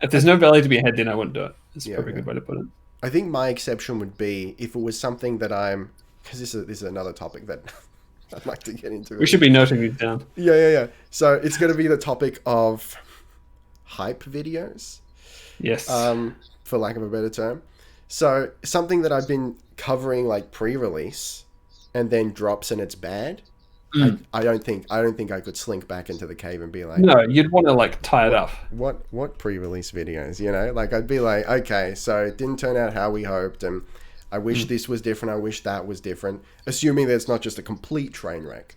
If there's no value to be had, then I wouldn't do it. It's probably a good way to put it. I think my exception would be if it was something that because this is another topic that I'd like to get into We it. should be noting these down. Yeah. So it's going to be the topic of hype videos, Yes. for lack of a better term. So something that I've been covering like pre-release and then drops and it's bad. I don't think I could slink back into the cave and be like, No, you'd want to like tie it up. what pre-release videos, you know? Like I'd be like, okay, so it didn't turn out how we hoped, and I wish this was different. I wish that was different. Assuming that it's not just a complete train wreck.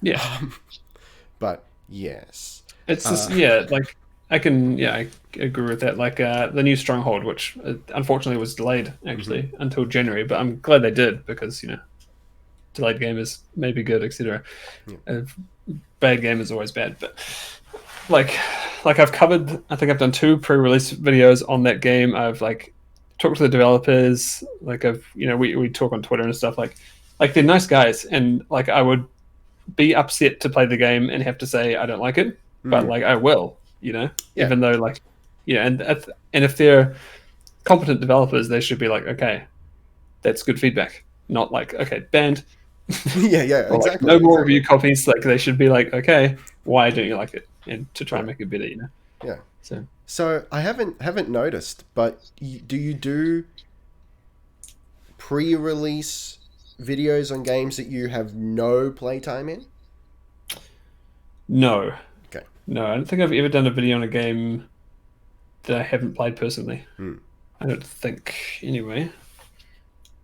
Yeah. But yes, It's just like I agree with that. Like the new Stronghold, which unfortunately was delayed actually until January, but I'm glad they did because delayed game is maybe good, etc. Bad game is always bad, but like I've covered. I think I've done 2 pre-release videos on that game. I've like talked to the developers. Like we talk on Twitter and stuff. Like they're nice guys, and like I would be upset to play the game and have to say I don't like it, but like I will, even though like, and if they're competent developers, they should be like, okay, that's good feedback, not like, okay, banned. yeah, or, exactly. Like, no more review copies. Like they should be like, okay, why don't you like it, and to try and make it better, Yeah. So I haven't noticed, but do you do pre-release videos on games that you have no playtime in? No. Okay. No, I don't think I've ever done a video on a game that I haven't played personally. I don't think, anyway.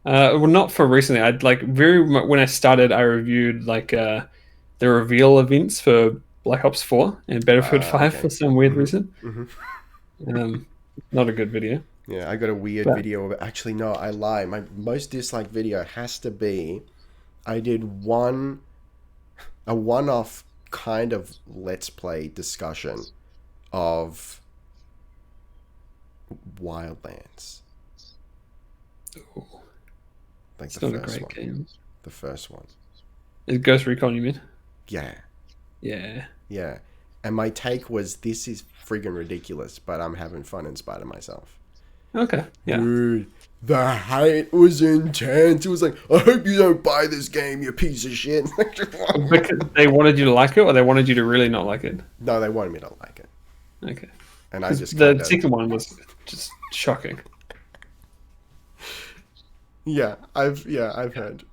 Well, not for recently. I'd like when I started, I reviewed like the reveal events for Black Ops 4 and Battlefield 5 for some weird reason. Not a good video. Yeah, I got a weird video of it. Actually, no, I lie. My most disliked video has to be I did a one-off kind of let's play discussion of Wildlands. Ooh. Like It's the not a first great one. game. The first one. Is Ghost Recon, you mean? Yeah. Yeah. And my take was, this is friggin' ridiculous, but I'm having fun in spite of myself. Okay. Yeah. Dude, the hate was intense. It was like, I hope you don't buy this game, you piece of shit. Because they wanted you to like it, or they wanted you to really not like it? No, they wanted me to like it. Okay. And I just the second one was just shocking. Yeah, I've heard.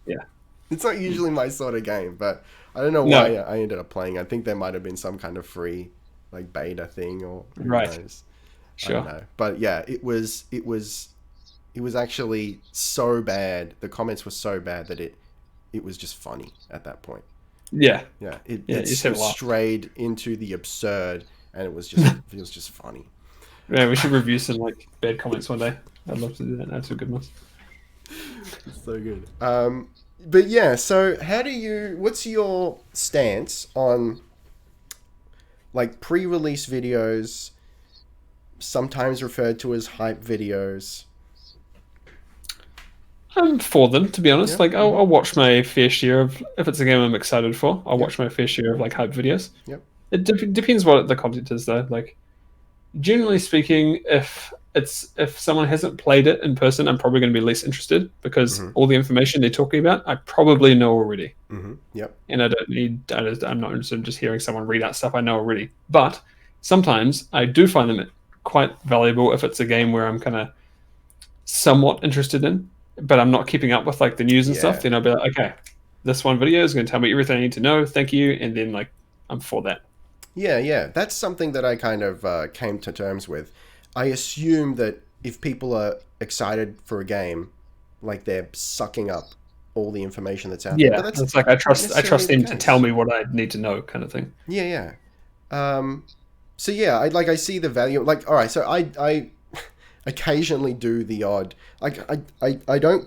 Yeah. It's not usually my sort of game, but I don't know why I ended up playing. I think there might have been some kind of free like beta thing or who knows. Sure. I don't know. But yeah, it was actually so bad. The comments were so bad that it was just funny at that point. Yeah. Yeah. It strayed into the absurd, and it was just funny. Yeah, we should review some like bad comments one day. I'd love to do that. That's a good one. It's so good. But yeah, so what's your stance on like pre-release videos, sometimes referred to as hype videos? I'm for them, to be honest. Yeah. Like, I'll watch my fair share of, if it's a game I'm excited for, I'll watch my fair share of like hype videos. Yep. It depends what the content is, though. Like, generally speaking, if someone hasn't played it in person, I'm probably going to be less interested because all the information they're talking about, I probably know already. Yep. And I'm not interested in just hearing someone read out stuff I know already. But sometimes I do find them quite valuable if it's a game where I'm kind of somewhat interested in, but I'm not keeping up with like the news and stuff. Then I'll be like, okay, this one video is going to tell me everything I need to know. Thank you. And then like, I'm for that. Yeah. That's something that I kind of came to terms with. I assume that if people are excited for a game, like they're sucking up all the information that's out there. Yeah, it's like I trust them to tell me what I need to know, kind of thing. Yeah. So yeah, I see the value. Like, all right, so I occasionally do the odd. Like, I don't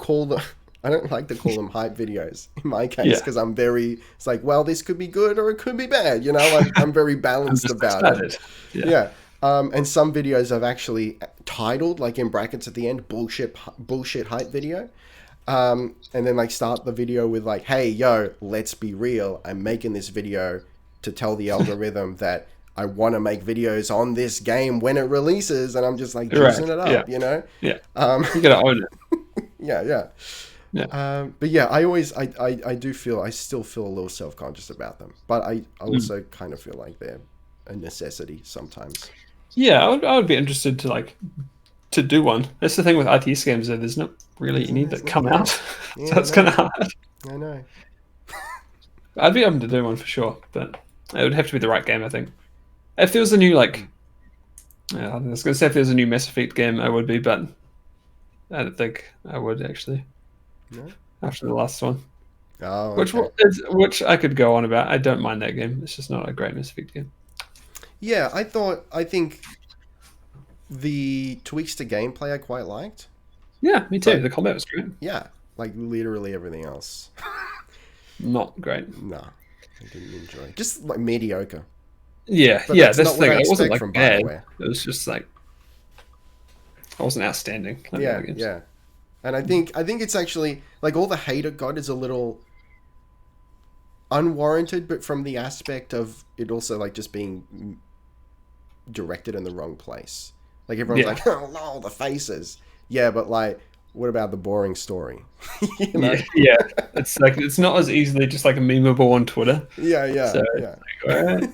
like to call them hype videos in my case because I'm very. It's like, well, this could be good or it could be bad. You know, I'm very balanced about it. Yeah. And some videos I've actually titled, like in brackets at the end, bullshit hype video. And then like start the video with like, hey, yo, let's be real. I'm making this video to tell the algorithm that I want to make videos on this game when it releases. And I'm just like juicing it up, you know? Yeah. You got to own it. Yeah. But yeah, I do feel, I still feel a little self-conscious about them, but I also kind of feel like they're a necessity sometimes. Yeah, I would be interested to do one. That's the thing with RTS games, though. There's not really any It's that not, come yeah, out, so yeah, it's kind of hard. I know. I'd be able to do one for sure, but it would have to be the right game, I think. If there was a new I was gonna say if there was a new Mass Effect game, I would be, but I don't think I would actually No? after the last one, Oh, which okay. which I could go on about. I don't mind that game. It's just not a great Mass Effect game. Yeah, I think the tweaks to gameplay I quite liked, Yeah, me too. but The combat was great. yeah, like literally everything else. Not great. No, I didn't enjoy. Just like mediocre. Yeah, But yeah. that's That's not the what thing. I It wasn't expect like from bad. BioWare. It was just like it wasn't outstanding like the Yeah, other games. yeah. And I think it's actually like all the hate it got is a little unwarranted, but from the aspect of it also like just being directed in the wrong place. Like everyone's Yeah, like, oh no, the faces. Yeah, but like, what about the boring story? You know? yeah, yeah. It's like it's not as easily just like a memeable on Twitter. Yeah, So yeah, yeah, all right.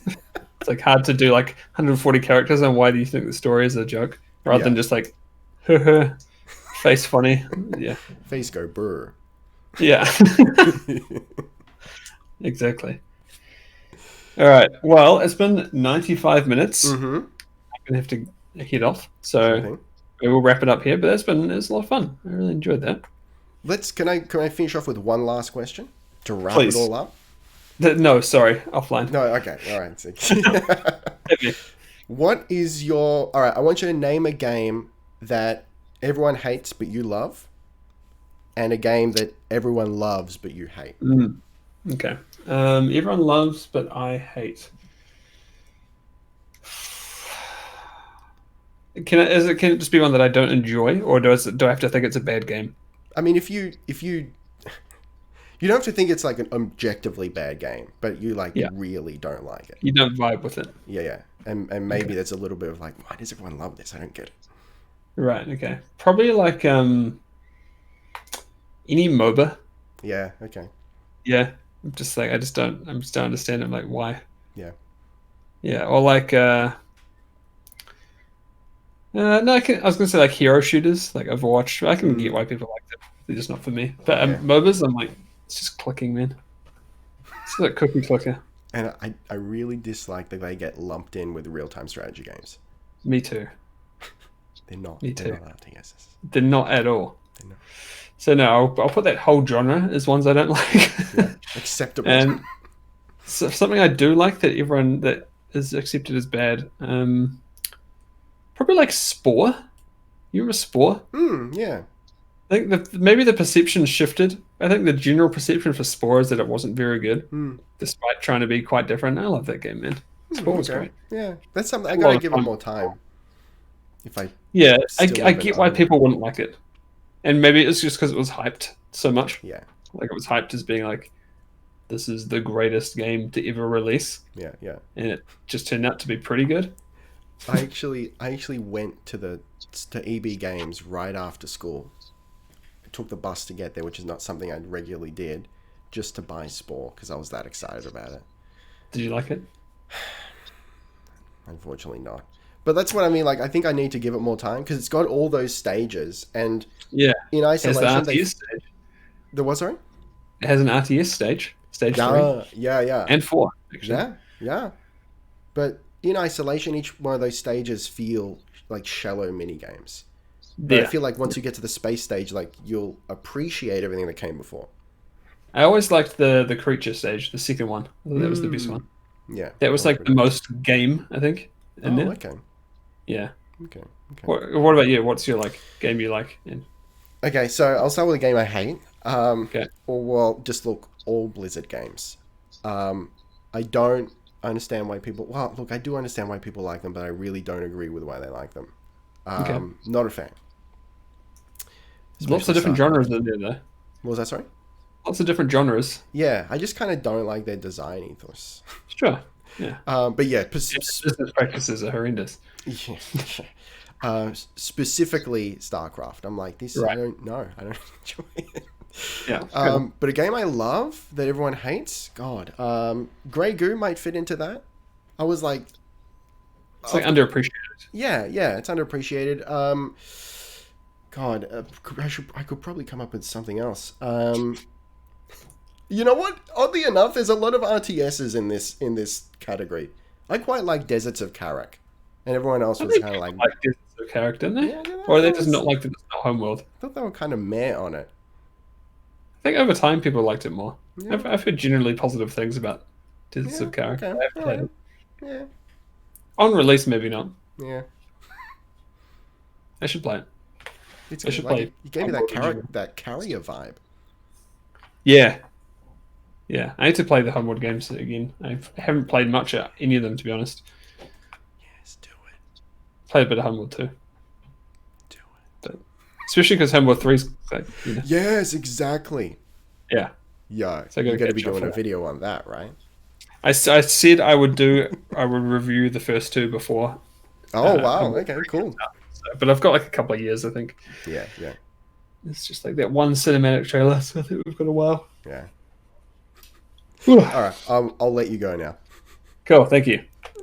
It's like hard to do like 140 characters and why do you think the story is a joke rather yeah. than just like face funny. Yeah. Face go brr. Yeah. Exactly. All right. Well, it's been 95 minutes. Mm-hmm. I'm gonna have to head off. Sure So thing. we will wrap it up here, but it's a lot of fun. I really enjoyed that. Can I finish off with one last question to wrap it Please. all up? No, sorry, offline. No, okay, all right. Hit me. What is your... All right, I want you to name a game that everyone hates but you love, and a game that everyone loves but you hate. Okay. Everyone loves, but I hate. Can it just be one that I don't enjoy, or do I have to think it's a bad game? I mean, if you you don't have to think it's like an objectively bad game, but you like Yeah, really don't like it. you don't vibe with it. Yeah, yeah. And maybe Okay. that's a little bit of like, why does everyone love this? I don't get it. Right. Okay. Probably like any MOBA. Yeah, okay. Yeah. I'm just like I just don't understand it. Like why? Yeah. Yeah. Or like no, I was gonna say like hero shooters, like Overwatch. I can get Mm, why people like them. They're just not for me. But yeah. MOBAs, I'm like, it's just clicking, man. It's like cookie clicker. And I really dislike that they get lumped in with real-time strategy games. Me too. They're not. Me They're too. not RTSs. They're not at all. They're not. So no, I'll put that whole genre as ones I don't like. Yeah. Acceptable. And so something I do like that everyone that is accepted as bad, probably like Spore. You remember Spore? Yeah. I think maybe the perception shifted. I think the general perception for Spore is that it wasn't very good, despite trying to be quite different. I love that game, man. Spore was Okay. great. Yeah. That's something I A lot gotta of give it fun. more time. If I Yeah, still I even get why own it. people wouldn't like it, and maybe it's just because it was hyped so much. Yeah. Like it was hyped as being like this is the greatest game to ever release, Yeah. Yeah. and it just turned out to be pretty good. I actually went to EB Games right after school. I took the bus to get there, which is not something I regularly did, just to buy Spore because I was that excited about it. Did you like it? Unfortunately, not. But that's what I mean. Like, I think I need to give it more time because it's got all those stages, and Yeah. in It has the isolation, RTS stage. there was sorry. It has an RTS stage, stage three, Yeah, yeah, yeah, and four, actually. yeah, yeah. But in isolation, each one of those stages feel like shallow mini games. But I Yeah. feel like once you get to the space stage, like you'll appreciate everything that came before. I always liked the creature stage, the second one. I thought that was the best one. Yeah, That was like pretty the good. most game, I think, in Oh, there. okay, Yeah. okay, okay. What about you? What's your like game you like? Okay, so I'll start with a game I hate. Okay. Or well, just look, all Blizzard games. I don't understand why people. Well, look, I do understand why people like them, but I really don't agree with why they like them. Okay. Not a fan. There's lots of Especially different StarCraft. genres in there, though. What was that? Sorry. Lots of different genres. Yeah, I just kind of don't like their design ethos. Sure. Yeah. But yeah, Business practices are horrendous. yeah. Specifically StarCraft. I'm like this. I Right. don't know. I don't enjoy it. Yeah. Cool. But a game I love that everyone hates, God, Grey Goo might fit into that. I was like, It's like underappreciated. yeah, it's underappreciated. God, I could probably come up with something else. You know what? Oddly enough, there's a lot of RTSs in this category. I quite like Deserts of Karak, and everyone else I was think kind of people like, like this as a character, don't they? yeah, Or are they just not like that it's the homeworld? I thought they were kind of meh on it. I think over time people liked it more. Yeah, I've heard generally positive things about Deserts yeah, of Karak. okay, I have all played right, it. yeah, On release, maybe not. yeah. I should play it. It's I good. should Like play you gave me Homeworld in general. that carrier vibe. Yeah, yeah. I need to play the Homeworld games again. I haven't played much of any of them, to be honest. Yes, do it, Played a bit of Homeworld too, do it. but especially because Homeworld 3's like, Yes, exactly. yeah. Yeah, So I got you to got to be catch up doing for a that. video on that, right? I said I would review the first two before Oh wow. Homeworld Okay, 3 comes cool. out. So, but I've got like a couple of years, I think. Yeah, yeah, It's just like that one cinematic trailer, so I think we've got a while. yeah. Whew. All right, I'll let you go now. Cool, thank you.